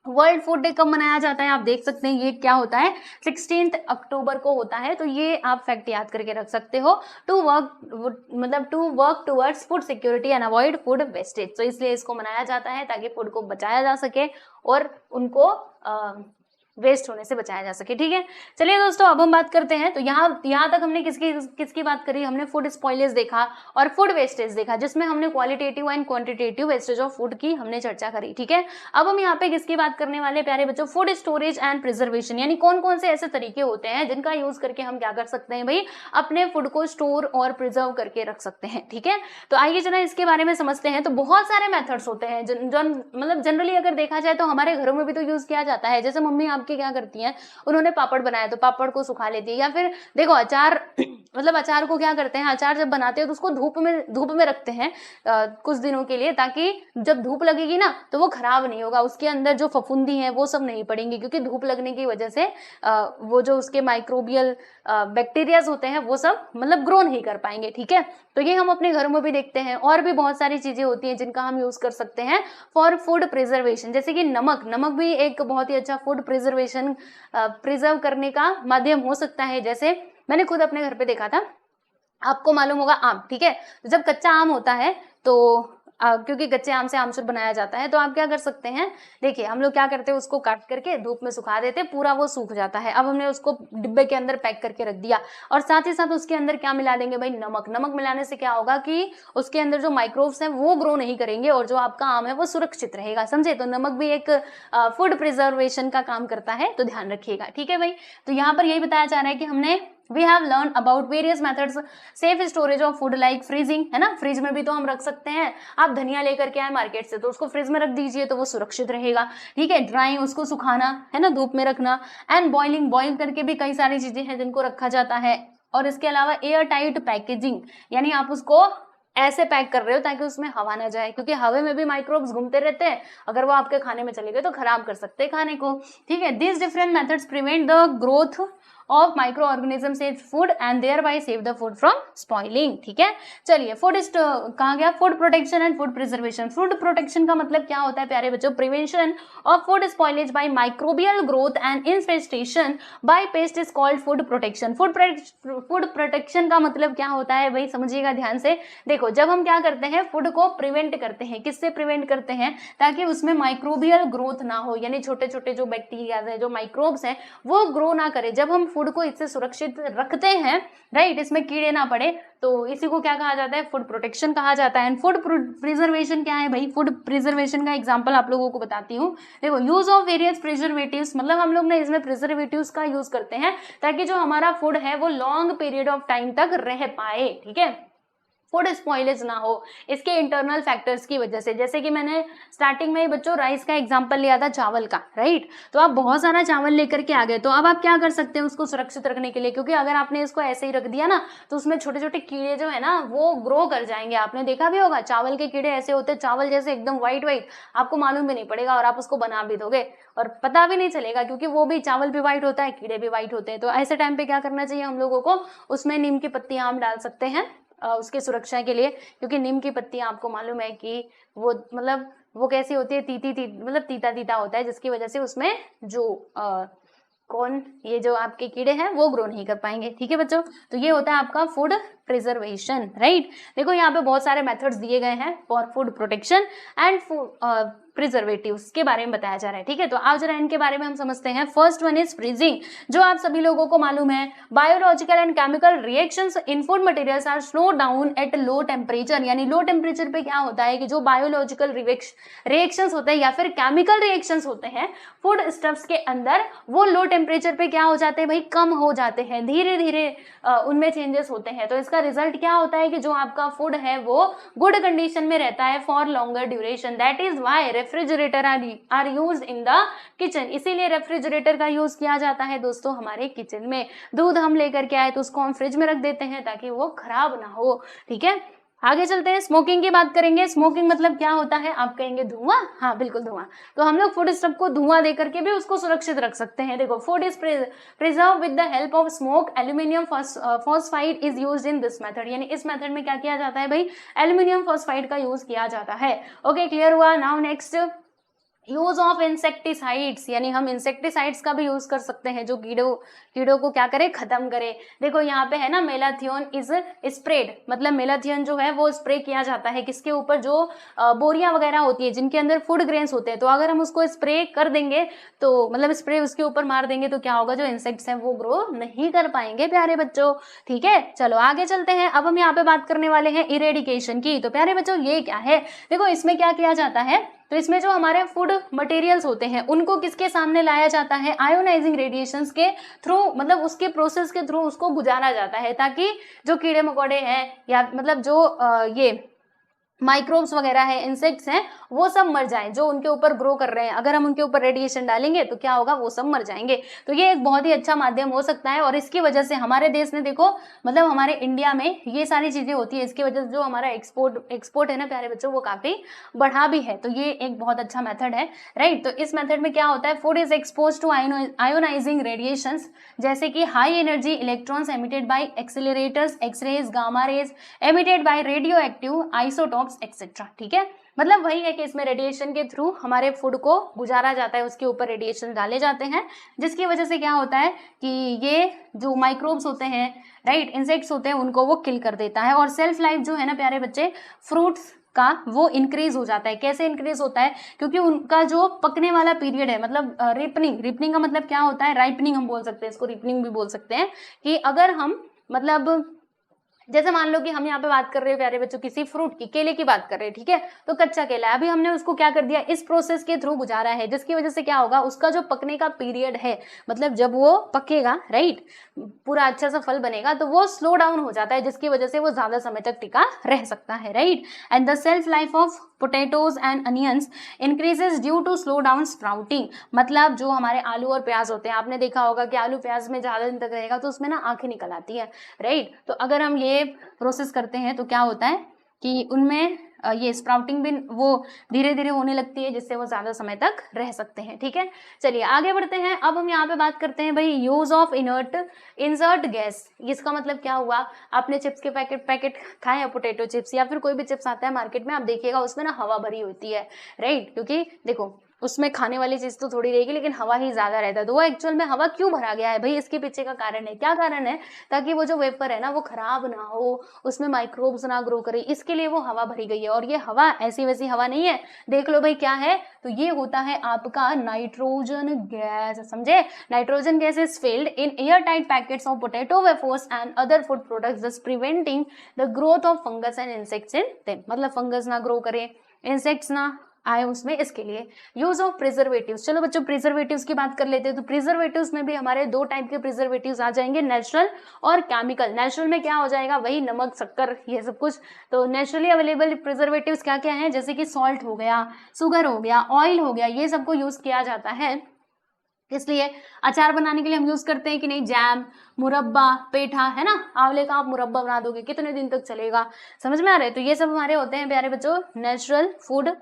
वर्ल्ड फूड डे कब मनाया जाता है, आप देख सकते हैं ये क्या होता है, 16 अक्टूबर को होता है, तो ये आप फैक्ट याद करके रख सकते हो, to work towards food security and avoid food wastage, तो इसलिए इसको मनाया जाता है ताकि फूड को बचाया जा सके और उनको वेस्ट होने से बचाया जा सके, ठीक है। चलिए दोस्तों अब हम बात करते हैं, तो यहाँ तक हमने किसकी बात करी, हमने फूड स्पॉइलेज देखा और फूड वेस्टेज देखा, जिसमें हमने qualitative and quantitative wastage of food की हमने चर्चा करी, ठीक है। अब हम यहाँ पे किसकी बात करने वाले प्यारे बच्चों, फूड स्टोरेज एंड प्रिजर्वेशन, यानी कौन कौन से ऐसे तरीके होते हैं जिनका यूज करके हम क्या कर सकते हैं भाई, अपने फूड को स्टोर और प्रिजर्व करके रख सकते हैं, ठीक है। तो आइए जरा इसके बारे में समझते हैं। तो बहुत सारे मेथड्स होते हैं, मतलब जनरली अगर देखा जाए तो हमारे घरों में भी तो यूज किया जाता है, जैसे मम्मी आपकी आपकी क्या करती हैं, उन्होंने पापड़ बनाया तो पापड़ को सुखा लेती है, या फिर देखो अचार मतलब अचार को क्या करते हैं, अचार जब बनाते हैं तो उसको धूप में रखते हैं कुछ दिनों के लिए, ताकि जब धूप लगेगी ना तो वो खराब नहीं होगा, उसके अंदर जो फफूंदी है वो सब नहीं पड़ेंगी, क्योंकि धूप लगने की वजह से वो जो उसके माइक्रोबियल बैक्टीरियाज होते हैं वो सब मतलब ग्रो नहीं कर पाएंगे। ठीक है, तो ये हम अपने घरों में भी देखते हैं, और भी बहुत सारी चीजें होती हैं जिनका हम यूज कर सकते हैं फॉर फूड प्रिजर्वेशन, जैसे कि नमक भी एक बहुत ही अच्छा फूड प्रिजर्वेशन प्रिजर्व करने का माध्यम हो सकता है। जैसे मैंने खुद अपने घर पे देखा था, आपको मालूम होगा आम, ठीक है, तो जब कच्चा आम होता है तो क्योंकि कच्चे आम से आमचूर बनाया जाता है, तो आप क्या कर सकते हैं, देखिए हम लोग क्या करते हैं, उसको काट करके धूप में सुखा देते हैं, पूरा वो सूख जाता है। अब हमने उसको डिब्बे के अंदर पैक करके रख दिया, और साथ ही साथ उसके अंदर क्या मिला देंगे भाई, नमक मिलाने से क्या होगा कि उसके अंदर जो माइक्रोब्स हैं वो ग्रो नहीं करेंगे, और जो आपका आम है वो सुरक्षित रहेगा, समझे। तो नमक भी एक फूड प्रिजर्वेशन का काम करता है, तो ध्यान रखिएगा। ठीक है भाई, तो यहाँ पर यही बताया जा रहा है कि हमने We have learned about various methods safe storage of food like freezing, है ना, फ्रिज में भी तो हम रख सकते हैं। आप धनिया लेकर के आए मार्केट से तो उसको फ्रिज में रख दीजिए तो वो सुरक्षित रहेगा। ठीक है, ड्राइंग उसको सुखाना, है ना, धूप में रखना, एंड बॉइलिंग, बॉइल करके भी कई सारी चीजें हैं जिनको रखा जाता है। और इसके अलावा एयर टाइट पैकेजिंग, यानी आप उसको ऐसे पैक कर रहे हो ताकि उसमें हवा ना जाए, क्योंकि हवा में भी माइक्रोब्स घूमते रहते हैं, अगर वो आपके खाने में चले गए तो खराब कर सकते हैं खाने को। ठीक है, this different methods prevent the growth of microorganism in food and thereby save the food from spoiling. ठीक है, चलिए फूड कहा गया, food protection and food preservation. Food protection का मतलब क्या होता है प्यारे बच्चों, prevention of food spoilage by microbial growth and infestation by pest is called food protection. Food protection का मतलब क्या होता है भाई, समझिएगा ध्यान से। देखो जब हम क्या करते हैं, फूड को प्रिवेंट करते हैं, किससे प्रिवेंट करते हैं, ताकि उसमें माइक्रोबियल ग्रोथ ना हो, यानी छोटे छोटे जो बैक्टीरिया है, जो माइक्रोब्स हैं वो ग्रो ना करे। जब हम फूड को इससे सुरक्षित रखते हैं, राइट, इसमें कीड़े ना पड़े, तो इसी को क्या कहा जाता है, फूड प्रोटेक्शन कहा जाता है। एंड फूड प्रिजर्वेशन क्या है भाई, फूड प्रिजर्वेशन का एग्जांपल आप लोगों को बताती हूँ। देखो यूज ऑफ वेरियस प्रिजर्वेटिव्स, मतलब हम लोग ने इसमें प्रिजर्वेटिव्स का यूज करते हैं ताकि जो हमारा फूड है वो लॉन्ग पीरियड ऑफ टाइम तक रह पाए। ठीक है, फूड स्पॉइलेज ना हो इसके इंटरनल फैक्टर्स की वजह से। जैसे कि मैंने स्टार्टिंग में ही बच्चों राइस का एग्जांपल लिया था, चावल का, राइट, तो आप बहुत सारा चावल लेकर के आ गए, तो अब आप क्या कर सकते हैं उसको सुरक्षित रखने के लिए, क्योंकि अगर आपने इसको ऐसे ही रख दिया ना तो उसमें छोटे छोटे कीड़े जो है ना वो ग्रो कर जाएंगे। आपने देखा भी होगा चावल के कीड़े ऐसे होते हैं, चावल जैसे एकदम व्हाइट, आपको मालूम भी नहीं पड़ेगा और आप उसको बना भी दोगे और पता भी नहीं चलेगा, क्योंकि वो भी चावल भी व्हाइट होता है, कीड़े भी व्हाइट होते हैं। तो ऐसे टाइम पे क्या करना चाहिए हम लोगों को, उसमें नीम की पत्ती आम डाल सकते हैं उसके सुरक्षा के लिए, क्योंकि नीम की पत्तियां आपको मालूम है कि वो मतलब वो कैसी होती है, मतलब तीता होता है, जिसकी वजह से उसमें जो ये जो आपके कीड़े हैं वो ग्रो नहीं कर पाएंगे। ठीक है बच्चों, तो ये होता है आपका फूड प्रिजर्वेशन, राइट। देखो यहाँ पे बहुत सारे मेथड्स दिए गए हैं for food protection and preservatives के बारे में बताया जा रहा है। ठीक है, तो आज जरा इनके बारे में हम समझते हैं। फर्स्ट वन इज फ्रीजिंग, जो आप सभी लोगों को मालूम है, biological and chemical reactions in food materials are slow down at low temperature. यानी लो टेम्परेचर पे क्या होता है कि जो बायोलॉजिकल रिएक्शंस होते हैं या फिर केमिकल रिएक्शंस होते हैं फूड स्टफ्स के अंदर, वो लो टेम्परेचर पे क्या हो जाते हैं भाई, कम हो जाते हैं, धीरे धीरे उनमें चेंजेस होते हैं। तो इसका रिजल्ट क्या होता है कि जो आपका फूड है वो गुड कंडीशन में रहता है for longer duration. That is why refrigerator are used in the kitchen. इसीलिए रेफ्रिजरेटर का यूज किया जाता है दोस्तों हमारे किचन में। दूध हम लेकर के आए तो उसको हम फ्रिज में रख देते हैं ताकि वो खराब ना हो। ठीक है, आगे चलते हैं, स्मोकिंग की बात करेंगे। स्मोकिंग मतलब क्या होता है, आप कहेंगे धुआं, हाँ बिल्कुल धुआं। तो हम लोग फूड स्टफ को धुआं दे करके भी उसको सुरक्षित रख सकते हैं। देखो, food is preserve with the help of smoke. Aluminium phosphide is used in this method. यानी इस मेथड में क्या किया जाता है भाई, एल्यूमिनियम फॉस्फाइड का यूज किया जाता है। ओके, क्लियर हुआ। Now next, use of insecticides, यानी हम इंसेक्टिसाइड्स का भी यूज कर सकते हैं जो कीड़ों को क्या करे, खत्म करे। देखो यहाँ पे है ना, मेलाथियोन इज स्प्रेड, मतलब मेलाथियन जो है वो स्प्रे किया जाता है किसके ऊपर, जो बोरियां वगैरह होती है जिनके अंदर फूड ग्रेन्स होते हैं। तो अगर हम उसको स्प्रे कर देंगे तो मतलब स्प्रे उसके ऊपर मार देंगे तो क्या होगा, जो इंसेक्ट्स हैं वो ग्रो नहीं कर पाएंगे प्यारे बच्चों। ठीक है, चलो आगे चलते हैं। अब हम यहाँ पे बात करने वाले हैं इरेडिकेशन की। तो प्यारे बच्चों ये क्या है, देखो इसमें क्या किया जाता है, तो इसमें जो हमारे फूड मटेरियल्स होते हैं उनको किसके सामने लाया जाता है, आयोनाइजिंग रेडिएशंस के थ्रू, मतलब उसके प्रोसेस के थ्रू उसको गुजारा जाता है, ताकि जो कीड़े मकोड़े हैं या मतलब जो ये माइक्रोब्स वगैरह है, इंसेक्ट्स हैं, वो सब मर जाएं जो उनके ऊपर ग्रो कर रहे हैं। अगर हम उनके ऊपर रेडिएशन डालेंगे तो क्या होगा, वो सब मर जाएंगे। तो ये एक बहुत ही अच्छा माध्यम हो सकता है, और इसकी वजह से हमारे देश ने देखो, मतलब हमारे इंडिया में ये सारी चीजें होती है, इसकी वजह से जो हमारा एक्सपोर्ट है ना प्यारे बच्चों, वो काफी बढ़ा भी है। तो ये एक बहुत अच्छा मेथड है, राइट। तो इस मेथड में क्या होता है, food is expose to ionizing radiations, जैसे कि high energy electrons emitted by accelerators, x rays, gamma rays emitted by radioactive isotopes etcetera. ठीक है, मतलब वही है कि इसमें रेडिएशन के थ्रू हमारे फूड को गुजारा जाता है, उसके ऊपर रेडिएशन डाले जाते हैं, जिसकी वजह से क्या होता है कि ये जो माइक्रोब्स होते हैं, राइट, इंसेक्ट्स होते हैं, उनको वो किल कर देता है। और सेल्फ लाइफ जो है ना प्यारे बच्चे फ्रूट्स का, वो इंक्रीज हो जाता है। कैसे इंक्रीज होता है, क्योंकि उनका जो पकने वाला पीरियड है, मतलब रिपनिंग का मतलब क्या होता है, राइपनिंग हम बोल सकते हैं इसको, रिपनिंग भी बोल सकते हैं, कि अगर हम मतलब जैसे मान लो कि हम यहाँ पे बात कर रहे हैं प्यारे बच्चों किसी फ्रूट की, केले की बात कर रहे हैं, ठीक है, तो कच्चा केला है, अभी हमने उसको क्या कर दिया, इस प्रोसेस के थ्रू गुजारा है, जिसकी वजह से क्या होगा, उसका जो पकने का पीरियड है, मतलब जब वो पकेगा, राइट, पूरा अच्छा सा फल बनेगा, तो वो स्लो डाउन हो जाता है, जिसकी वजह से वो ज्यादा समय तक टिका रह सकता है, right. And the shelf life of potatoes and onions increases due to slow down sprouting, मतलब जो हमारे आलू और प्याज होते हैं, आपने देखा होगा कि आलू प्याज में ज्यादा दिन तक रहेगा तो उसमें ना आंखें निकल आती है, राइट। तो अगर हम ये प्रोसेस करते हैं तो क्या होता है कि उनमें ये स्प्राउटिंग भी वो धीरे धीरे होने लगती है, जिससे वो ज्यादा समय तक रह सकते हैं। ठीक है, चलिए आगे बढ़ते हैं। अब हम यहाँ पे बात करते हैं भाई यूज ऑफ इंसर्ट गैस। इसका मतलब क्या हुआ, आपने चिप्स के पैकेट खाए हैं, पोटैटो चिप्स या फिर कोई भी चिप्स आता है मार्केट में, आप देखिएगा उसमें ना हवा भरी होती है, राइट, क्योंकि देखो उसमें खाने वाली चीज तो थोड़ी रहेगी, लेकिन हवा ही ज्यादा रहता है। तो वो एक्चुअल में हवा क्यों भरा गया है भाई, इसके पीछे का कारण है, क्या कारण है, ताकि वो जो वेपर है ना वो खराब ना हो, उसमें माइक्रोब्स ना ग्रो करे, इसके लिए वो हवा भरी गई है। और ये हवा ऐसी वैसी हवा नहीं है, देख लो भाई क्या है, तो ये होता है आपका नाइट्रोजन गैस, समझे। Nitrogen gas is filled in air tight packets of potato wafers and other food products, thus preventing the growth of fungus and insects in them, मतलब फंगस ना ग्रो करे, इंसेक्ट्स ना आए उसमें, इसके लिए। यूज ऑफ प्रिजर्वेटिव्स, चलो बच्चों प्रिजर्वेटिव्स की बात कर लेते हैं। तो प्रिजर्वेटिव्स में भी हमारे दो टाइप के प्रिजर्वेटिव्स आ जाएंगे, नेचुरल और केमिकल। नेचुरल में क्या हो जाएगा, वही नमक, शक्कर, ये सब कुछ। तो नेचुरली अवेलेबल प्रिजर्वेटिव्स क्या क्या है, जैसे कि सॉल्ट हो गया, शुगर हो गया, ऑयल हो गया, ये सबको यूज किया जाता है। इसलिए अचार बनाने के लिए हम यूज करते हैं कि नहीं, जैम, मुरब्बा, पेठा, है ना, आंवले का आप मुरब्बा बना दोगे कितने दिन तक चलेगा, समझ में आ रहा है। तो ये सब हमारे होते हैं प्यारे बच्चों नेचुरल फूड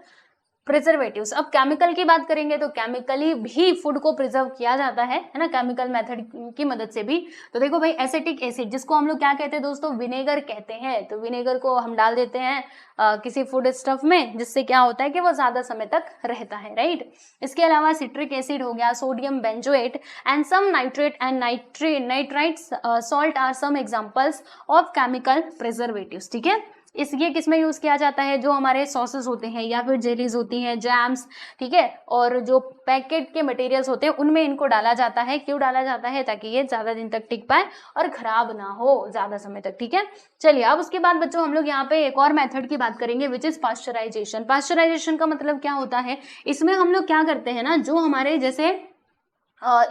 प्रिजर्वेटिव्स। अब केमिकल की बात करेंगे तो केमिकली भी फूड को प्रिजर्व किया जाता है ना, केमिकल मेथड की मदद से भी। तो देखो भाई एसिटिक एसिड, जिसको हम लोग क्या कहते हैं दोस्तों, विनेगर कहते हैं। तो विनेगर को हम डाल देते हैं किसी फूड स्टफ में, जिससे क्या होता है कि वो ज्यादा समय तक रहता है, राइट। इसके अलावा सिट्रिक एसिड हो गया, sodium benzoate and some nitrate and nitrites salt are some examples of chemical preservatives. ठीक है, ये किस में यूज किया जाता है, जो हमारे सॉसेस होते हैं या फिर जेलीज होती हैं, जैम्स, ठीक है, और जो पैकेट के मटेरियल्स होते हैं उनमें इनको डाला जाता है। क्यों डाला जाता है, ताकि ये ज्यादा दिन तक टिक पाए और खराब ना हो ज्यादा समय तक। ठीक है, चलिए अब उसके बाद बच्चों हम लोग यहाँ पे एक और मेथड की बात करेंगे, विच इज पास्चराइजेशन। पास्चराइजेशन का मतलब क्या होता है, इसमें हम लोग क्या करते हैं ना, जो हमारे जैसे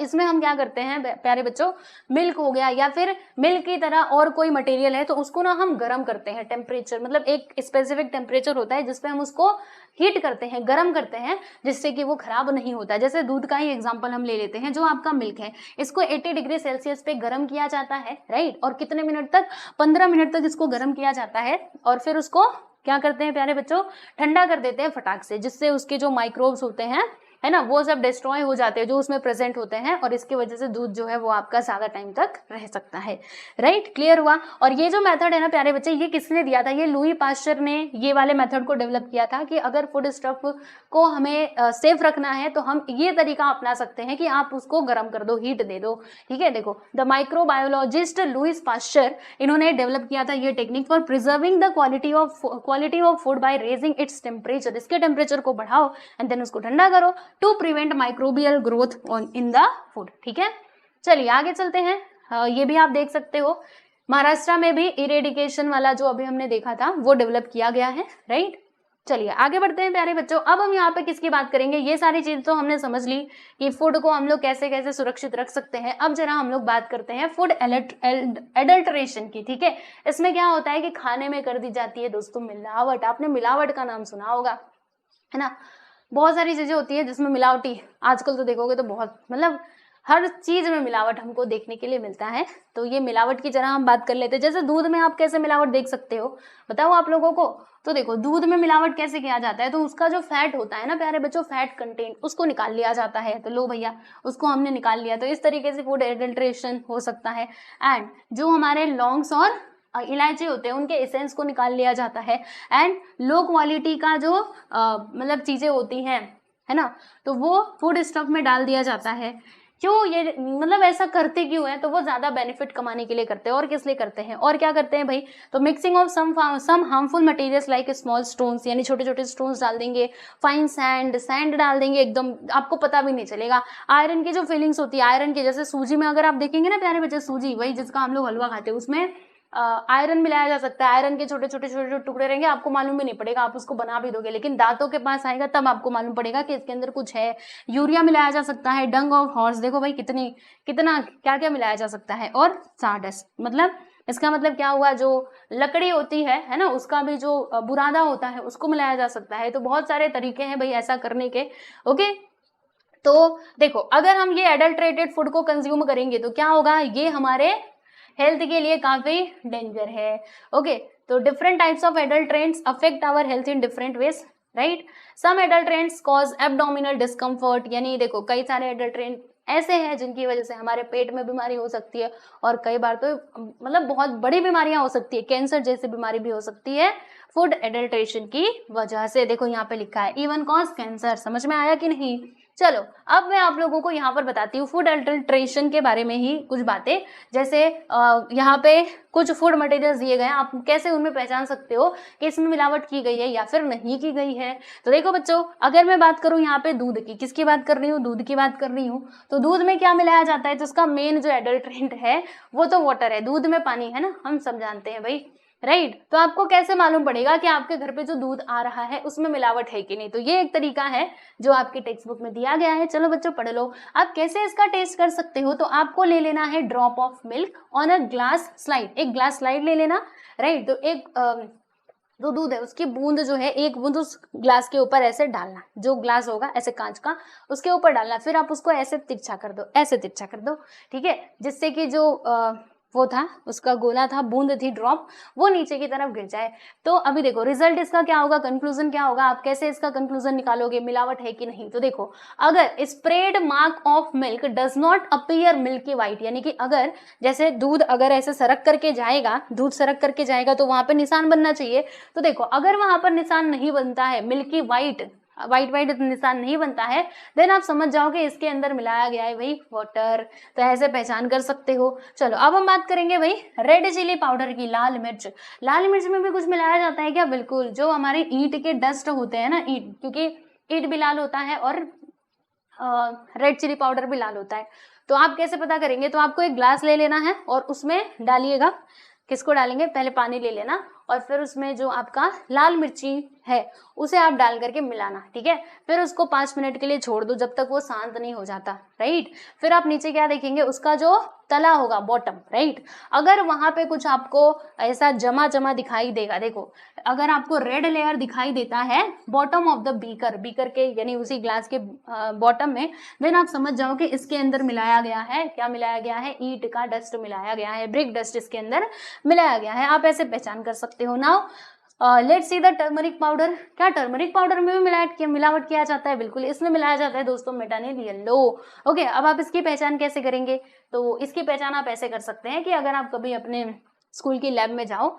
इसमें हम क्या करते हैं प्यारे बच्चों, मिल्क हो गया या फिर मिल्क की तरह और कोई मटेरियल है, तो उसको ना हम गर्म करते हैं। टेम्परेचर मतलब एक स्पेसिफिक टेम्परेचर होता है जिसपे हम उसको हीट करते हैं, गर्म करते हैं, जिससे कि वो खराब नहीं होता। जैसे दूध का ही एग्जांपल हम ले लेते हैं, जो आपका मिल्क है, इसको 80 डिग्री सेल्सियस पे गर्म किया जाता है, राइट। और कितने मिनट तक, 15 मिनट तक इसको गर्म किया जाता है, और फिर उसको क्या करते हैं प्यारे बच्चों, ठंडा कर देते हैं फटाक से, जिससे उसके जो माइक्रोब्स होते हैं, है ना, वो सब डिस्ट्रॉय हो जाते हैं जो उसमें प्रेजेंट होते हैं, और इसकी वजह से दूध जो है वो आपका ज्यादा टाइम तक रह सकता है, राइट। क्लियर हुआ। और ये जो मेथड है ना प्यारे बच्चे, ये किसने दिया था, ये लुई पास्चर ने ये वाले मेथड को डेवलप किया था, कि अगर फूड स्टफ को हमें सेफ रखना है तो हम ये तरीका अपना सकते हैं कि आप उसको गर्म कर दो, हीट दे दो। ठीक है, देखो द माइक्रोबायोलॉजिस्ट लुईस पास्चर, इन्होंने डेवलप किया था ये technique for preserving the quality of food by raising its temperature. इसके टेम्परेचर को बढ़ाओ एंड देन उसको ठंडा करो to prevent microbial growth on in the food. ठीक है, चलिए आगे चलते हैं। ये भी आप देख सकते हो, महाराष्ट्र में भी इरेडिकेशन वाला जो अभी हमने देखा था वो डेवलप किया गया है, राइट। चलिए आगे बढ़ते हैं प्यारे बच्चों। अब हम यहाँ पे किसकी बात करेंगे, ये सारी चीज तो हमने समझ ली कि फूड को हम लोग कैसे कैसे सुरक्षित रख सकते हैं। अब जरा हम लोग बात करते हैं फूड एडल्ट्रेशन की, ठीक है। इसमें क्या होता है कि खाने में कर दी जाती है दोस्तों मिलावट। आपने मिलावट का नाम सुना होगा, है ना। बहुत सारी चीजें होती है जिसमें मिलावटी, आजकल तो देखोगे तो बहुत, मतलब हर चीज में मिलावट हमको देखने के लिए मिलता है। तो ये मिलावट की जरा हम बात कर लेते हैं। जैसे दूध में आप कैसे मिलावट देख सकते हो, बताओ आप लोगों को। तो देखो दूध में मिलावट कैसे किया जाता है, तो उसका जो फैट होता है ना प्यारे बच्चों, फैट कंटेंट, उसको निकाल लिया जाता है। तो लो भैया, उसको हमने निकाल लिया। तो इस तरीके से फूड एडल्ट्रेशन हो सकता है। एंड जो हमारे लॉन्ग्स और इलायची होते हैं उनके एसेंस को निकाल लिया जाता है। एंड लो क्वालिटी का जो मतलब चीजें होती हैं, है ना, तो वो फूड स्टफ में डाल दिया जाता है। क्यों ये, मतलब ऐसा करते क्यों है, तो वो ज्यादा बेनिफिट कमाने के लिए करते हैं। और किस लिए करते हैं, और क्या करते हैं भाई, तो mixing of some harmful materials like small stones, यानी छोटे छोटे स्टोन्स डाल देंगे, फाइन सैंड डाल देंगे, एकदम आपको पता भी नहीं चलेगा। आयरन की जो फीलिंग्स होती है, आयरन की, जैसे सूजी में अगर आप देखेंगे ना प्यारे बच्चे, सूजी वही जिसका हम लोग हलवा खाते हैं, उसमें आयरन मिलाया जा सकता है। आयरन के छोटे छोटे टुकड़े रहेंगे, आपको मालूम भी नहीं पड़ेगा, आप उसको बना भी दोगे, लेकिन दांतों के पास आएगा तब आपको मालूम पड़ेगा कि इसके अंदर कुछ है। यूरिया मिलाया जा सकता है, डंग ऑफ हॉर्स, देखो भाई कितना क्या क्या मिलाया जा सकता है। और साडस्ट, मतलब इसका मतलब क्या हुआ, जो लकड़ी होती है ना, उसका भी जो बुरादा होता है उसको मिलाया जा सकता है। तो बहुत सारे तरीके हैं भाई ऐसा करने के। ओके, तो देखो अगर हम ये एडल्ट्रेटेड फूड को कंज्यूम करेंगे तो क्या होगा, ये हमारे हेल्थ के लिए काफी डेंजर है। ओके, तो different types of adulterants affect our health in different ways, right. Some adulterants cause abdominal discomfort, यानी देखो कई सारे एडल्ट्रेंट ऐसे हैं जिनकी वजह से हमारे पेट में बीमारी हो सकती है, और कई बार तो मतलब बहुत बड़ी बीमारियां हो सकती है, कैंसर जैसी बीमारी भी हो सकती है फूड एडल्ट्रेशन की वजह से। देखो यहाँ पे लिखा है इवन कॉज कैंसर, समझ में आया कि नहीं। चलो अब मैं आप लोगों को यहाँ पर बताती हूँ फूड एडल्ट्रेशन के बारे में ही कुछ बातें। जैसे यहाँ पे कुछ फूड मटेरियल्स दिए गए हैं, आप कैसे उनमें पहचान सकते हो कि इसमें मिलावट की गई है या फिर नहीं की गई है। तो देखो बच्चों, अगर मैं बात करूँ यहाँ पे दूध की, किसकी बात कर रही हूँ, दूध की बात कर रही हूँ। तो दूध में क्या मिलाया जाता है, तो उसका मेन जो एडल्ट्रेंट है वो तो वाटर है, दूध में पानी है ना, हम सब जानते हैं भाई, राइट। तो आपको कैसे मालूम पड़ेगा कि आपके घर पे जो दूध आ रहा है उसमें मिलावट है कि नहीं, तो ये एक तरीका है जो आपके टेक्स्ट बुक में दिया गया है। चलो बच्चों पढ़ लो। आप कैसे इसका टेस्ट कर सकते हो, तो आपको ले लेना है drop of milk on a glass slide, एक ग्लास स्लाइड ले लेना, राइट। तो एक जो दूध है उसकी बूंद जो है, एक बूंद उस ग्लास के ऊपर ऐसे डालना, जो ग्लास होगा ऐसे कांच का उसके ऊपर डालना, फिर आप उसको ऐसे तिरछा कर दो, ऐसे तिरछा कर दो, ठीक है, जिससे कि जो वो था, उसका गोला था, बूंद थी, ड्रॉप, वो नीचे की तरफ गिर जाए। तो अभी देखो रिजल्ट इसका क्या होगा, कंक्लूजन क्या होगा, आप कैसे इसका कंक्लूजन निकालोगे, मिलावट है कि नहीं। तो देखो अगर spread mark of milk does not appear milky white, यानी कि अगर जैसे दूध अगर ऐसे सरक करके जाएगा, दूध सरक करके जाएगा तो वहां पर निशान बनना चाहिए। तो देखो अगर वहां पर निशान नहीं बनता है, मिल्की वाइट निशान नहीं बनता है, देन आप समझ जाओ कि इसके अंदर मिलाया गया है भाई वाटर। तो ऐसे पहचान कर सकते हो। चलो अब हम बात करेंगे भाई रेड चिली पाउडर की, लाल मिर्च। लाल मिर्च में भी कुछ मिलाया जाता है क्या, बिल्कुल। जो हमारे ईंट के डस्ट होते हैं ना, ईंट, क्योंकि ईंट भी लाल होता है और रेड चिली पाउडर भी लाल होता है। तो आप कैसे पता करेंगे, तो आपको एक ग्लास ले लेना है और उसमें डालिएगा, किसको डालेंगे, पहले पानी ले लेना और फिर उसमें जो आपका लाल मिर्ची है उसे आप डाल करके मिलाना, ठीक है। फिर उसको 5 मिनट के लिए छोड़ दो जब तक वो शांत नहीं हो जाता, राइट। फिर आप नीचे क्या देखेंगे, उसका जो तला होगा बॉटम, राइट, अगर वहां पे कुछ आपको ऐसा जमा जमा दिखाई देगा, देखो अगर आपको रेड लेयर दिखाई देता है बॉटम ऑफ द बीकर के, यानी उसी ग्लास के बॉटम में, देन आप समझ जाओ कि इसके अंदर मिलाया गया है, क्या मिलाया गया है, ईंट का डस्ट मिलाया गया है, ब्रिक डस्ट इसके अंदर मिलाया गया है। आप ऐसे पहचान कर सकते हो। Now let's see the turmeric powder. क्या टर्मरिक पाउडर में भी मिलावट किया जाता है, बिल्कुल। इसमें मिलाया जाता है दोस्तों मेटानिल येलो। ओके, अब आप इसकी पहचान कैसे करेंगे, तो इसकी पहचान आप ऐसे कर सकते हैं कि अगर आप कभी अपने स्कूल की लैब में जाओ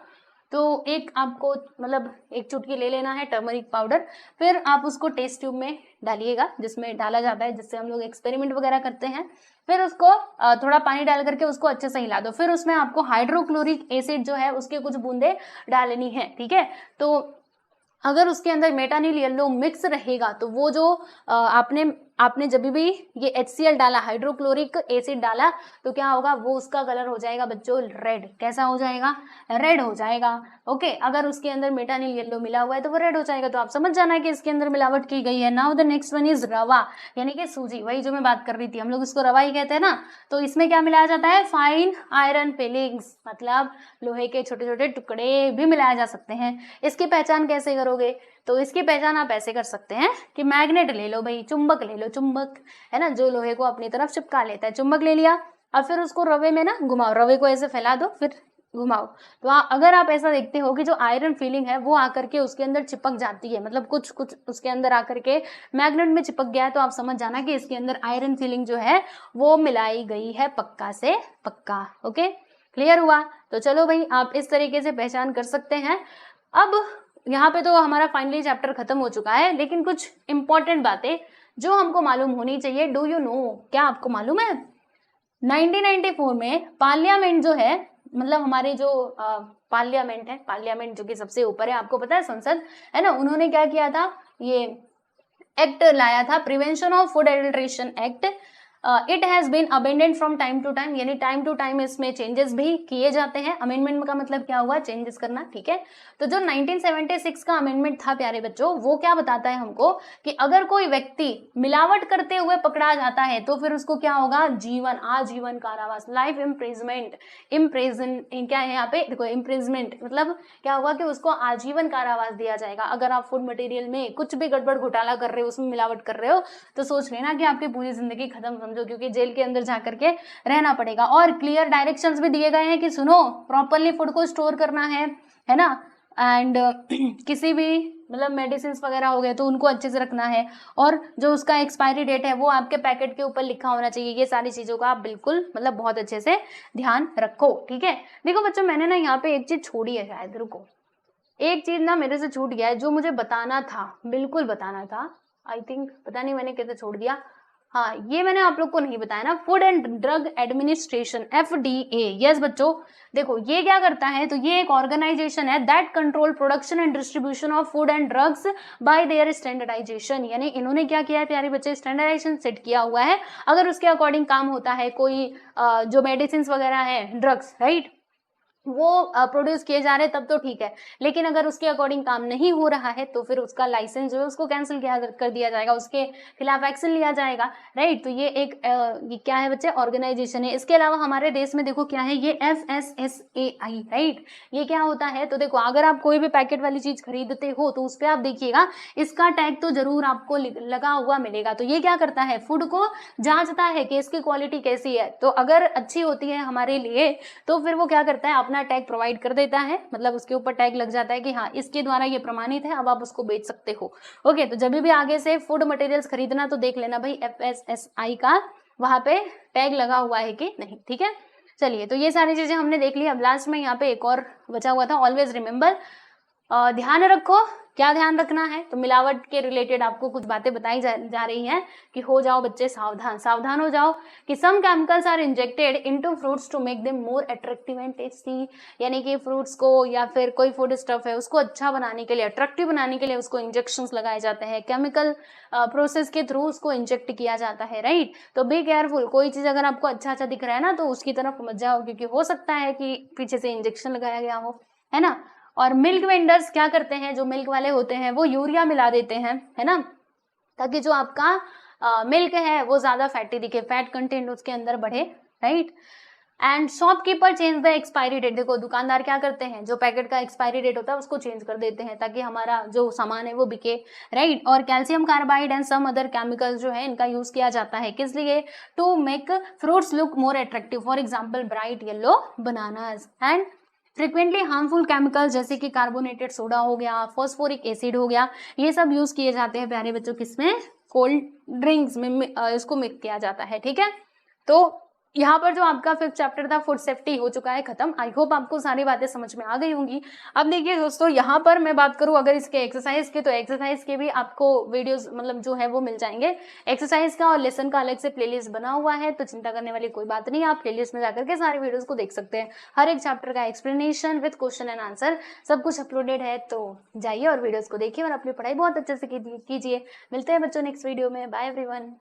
तो एक आपको मतलब एक चुटकी ले लेना है टर्मरिक पाउडर, फिर आप उसको टेस्ट ट्यूब में डालिएगा, जिसमें डाला जाता है, जिससे हम लोग एक्सपेरिमेंट वगैरह करते हैं। फिर उसको थोड़ा पानी डाल करके उसको अच्छे से हिला दो। फिर उसमें आपको हाइड्रोक्लोरिक एसिड जो है उसके कुछ बूंदे डालनी है, ठीक है। तो अगर उसके अंदर मेटानिल येलो मिक्स रहेगा तो वो जो आपने आपने जब भी ये HCl डाला, हाइड्रोक्लोरिक एसिड डाला, तो क्या होगा, वो उसका कलर हो जाएगा बच्चों रेड। कैसा हो जाएगा, रेड हो जाएगा। ओके, अगर उसके अंदर मेटानिल येलो मिला हुआ है तो वो रेड हो जाएगा। तो आप समझ जाना कि इसके अंदर मिलावट की गई है। Now the next one is रवा, यानी कि सूजी, वही जो मैं बात कर रही थी, हम लोग इसको रवा ही कहते हैं ना। तो इसमें क्या मिलाया जाता है, फाइन आयरन फिलिंग्स, मतलब लोहे के छोटे छोटे टुकड़े भी मिलाए जा सकते हैं। इसकी पहचान कैसे करोगे, तो इसकी पहचान आप ऐसे कर सकते हैं कि मैग्नेट ले लो भाई, चुंबक ले लो, चुंबक है ना, जो लोहे को अपनी तरफ चिपका लेता है। चुंबक ले लिया, अब फिर उसको रवे में ना घुमाओ, रवे को ऐसे फैला दो, फिर घुमाओ। तो अगर आप ऐसा देखते हो कि जो आयरन फीलिंग है वो आकर के उसके अंदर चिपक जाती है, मतलब कुछ कुछ उसके अंदर आकर के मैग्नेट में चिपक गया है, तो आप समझ जाना कि इसके अंदर आयरन फीलिंग जो है वो मिलाई गई है पक्का से पक्का। ओके, क्लियर हुआ। तो चलो भाई, आप इस तरीके से पहचान कर सकते हैं। अब यहाँ पे तो हमारा फाइनली चैप्टर खत्म हो चुका है, लेकिन कुछ इंपॉर्टेंट बातें जो हमको मालूम होनी चाहिए। डू यू नो, क्या आपको मालूम है 1994 में पार्लियामेंट जो है, मतलब हमारे जो पार्लियामेंट है, पार्लियामेंट जो कि सबसे ऊपर है, आपको पता है, संसद है ना, उन्होंने क्या किया था, ये एक्ट लाया था, prevention of food adulteration act. It has been amended from time to time, यानी टाइम टू टाइम इसमें चेंजेस भी किए जाते हैं। अमेंडमेंट का मतलब क्या हुआ, चेंजेस करना, ठीक है। तो जो 1976 का अमेंडमेंट था प्यारे बच्चों, वो क्या बताता है हमको कि अगर कोई व्यक्ति मिलावट करते हुए पकड़ा जाता है तो फिर उसको क्या होगा, जीवन, आजीवन कारावास, लाइफ इम्प्रिजमेंट। क्या है यहाँ पे, देखो इम्प्रिजमेंट मतलब क्या हुआ कि उसको आजीवन कारावास दिया जाएगा। अगर आप फूड मटेरियल में कुछ भी गड़बड़ घोटाला कर रहे हो, उसमें मिलावट कर रहे हो, तो सोच लेना कि आपकी पूरी जिंदगी खत्म समझो, क्योंकि जेल के अंदर जाकर के रहना पड़ेगा। और क्लियर डायरेक्शंस भी दिए गए हैं कि सुनो, प्रॉपरली फूड को स्टोर करना है ना, एंड किसी भी मतलब मेडिसिन वगैरह हो गए तो उनको अच्छे से रखना है, और जो उसका एक्सपायरी डेट है वो आपके पैकेट के ऊपर लिखा होना चाहिए। ये सारी चीजों का आप बिल्कुल मतलब बहुत अच्छे से ध्यान रखो, ठीक है। देखो बच्चों, मैंने ना यहाँ पे एक चीज छोड़ी है शायद, रुको, एक चीज ना मेरे से छूट गया है जो मुझे बताना था, बिल्कुल बताना था। आई थिंक पता नहीं मैंने कैसे छोड़ दिया। हाँ, ये मैंने आप लोग को नहीं बताया ना, food and drug administration, FDA। Yes बच्चों, देखो ये क्या करता है, तो ये एक ऑर्गेनाइजेशन है that control production and distribution of food and drugs by their standardisation. यानी इन्होंने क्या किया है प्यारे बच्चे, स्टैंडर्डाइजेशन सेट किया हुआ है। अगर उसके अकॉर्डिंग काम होता है, कोई जो मेडिसिन वगैरह है, ड्रग्स, राइट, वो प्रोड्यूस किए जा रहे हैं तब तो ठीक है, लेकिन अगर उसके अकॉर्डिंग काम नहीं हो रहा है तो फिर उसका लाइसेंस जो है उसको कैंसिल कर दिया जाएगा, उसके खिलाफ एक्शन लिया जाएगा, राइट। तो ये एक ये क्या है बच्चे, ऑर्गेनाइजेशन है। इसके अलावा हमारे देश में देखो क्या है, ये FSSAI, राइट। ये क्या होता है, तो देखो अगर आप कोई भी पैकेट वाली चीज खरीदते हो तो उस पर आप देखिएगा इसका टैग तो जरूर आपको लगा हुआ मिलेगा। तो ये क्या करता है, फूड को जांचता है कि इसकी क्वालिटी कैसी है। तो अगर अच्छी होती है हमारे लिए तो फिर वो क्या करता है, अपना टैग प्रोवाइड कर देता है, मतलब उसके ऊपर टैग लग जाता है कि हाँ इसके द्वारा ये प्रमाणित है, अब आप उसको बेच सकते हो। ओके, तो जब भी आगे से फूड मटेरियल्स खरीदना तो देख लेना भाई FSSAI का वहां पे टैग लगा हुआ है कि नहीं, ठीक है। चलिए, तो ये सारी चीजें हमने देख ली। अब लास्ट में यहाँ पे एक और बचा हुआ था, ऑलवेज रिमेंबर, ध्यान रखो। क्या ध्यान रखना है, तो मिलावट के रिलेटेड आपको कुछ बातें बताई जा रही हैं कि हो जाओ बच्चे सावधान, सावधान हो जाओ कि some chemicals are injected into fruits to make them more attractive and tasty. यानी कि फ्रूट्स को या फिर कोई फूड स्टफ है उसको अच्छा बनाने के लिए, अट्रैक्टिव बनाने के लिए उसको इंजेक्शंस लगाए जाते हैं, केमिकल प्रोसेस के थ्रू उसको इंजेक्ट किया जाता है, राइट। तो बी केयरफुल, कोई चीज अगर आपको अच्छा अच्छा दिख रहा है ना तो उसकी तरफ मत जाओ, क्योंकि हो सकता है कि पीछे से इंजेक्शन लगाया गया हो, है ना। और मिल्क वेंडर्स क्या करते हैं, जो मिल्क वाले होते हैं वो यूरिया मिला देते हैं, है ना, ताकि जो आपका मिल्क है वो ज्यादा फैटी दिखे, फैट कंटेंट उसके अंदर बढ़े, right. And shopkeeper change the expiry date. देखो दुकानदार क्या करते हैं, जो पैकेट का एक्सपायरी डेट होता है उसको चेंज कर देते हैं ताकि हमारा जो सामान है वो बिके, राइट। और calcium carbide and some other chemicals जो है इनका यूज किया जाता है, किस लिए, to make fruits look more attractive, for example bright yellow bananas. And frequently harmful chemicals जैसे कि कार्बोनेटेड सोडा हो गया, फॉस्फोरिक एसिड हो गया, ये सब यूज किए जाते हैं प्यारे बच्चों, किसमें, कोल्ड ड्रिंक्स में इसको मिक्स किया जाता है, ठीक है। तो यहाँ पर जो आपका 5th चैप्टर था फूड सेफ्टी हो चुका है खत्म। आई होप आपको सारी बातें समझ में आ गई होंगी। अब देखिए दोस्तों, यहाँ पर मैं बात करूँ अगर इसके एक्सरसाइज की, तो एक्सरसाइज के भी आपको वीडियोस मतलब जो है वो मिल जाएंगे। एक्सरसाइज का और लेसन का अलग से प्लेलिस्ट बना हुआ है, तो चिंता करने वाली कोई बात नहीं, आप प्लेलिस्ट में जाकर के सारे वीडियोस को देख सकते हैं। हर एक चैप्टर का explanation with question and answer सब कुछ अपलोडेड है, तो जाइए और वीडियोस को देखिए और अपनी पढ़ाई बहुत अच्छे से कीजिए। मिलते हैं बच्चों नेक्स्ट वीडियो में। Bye everyone.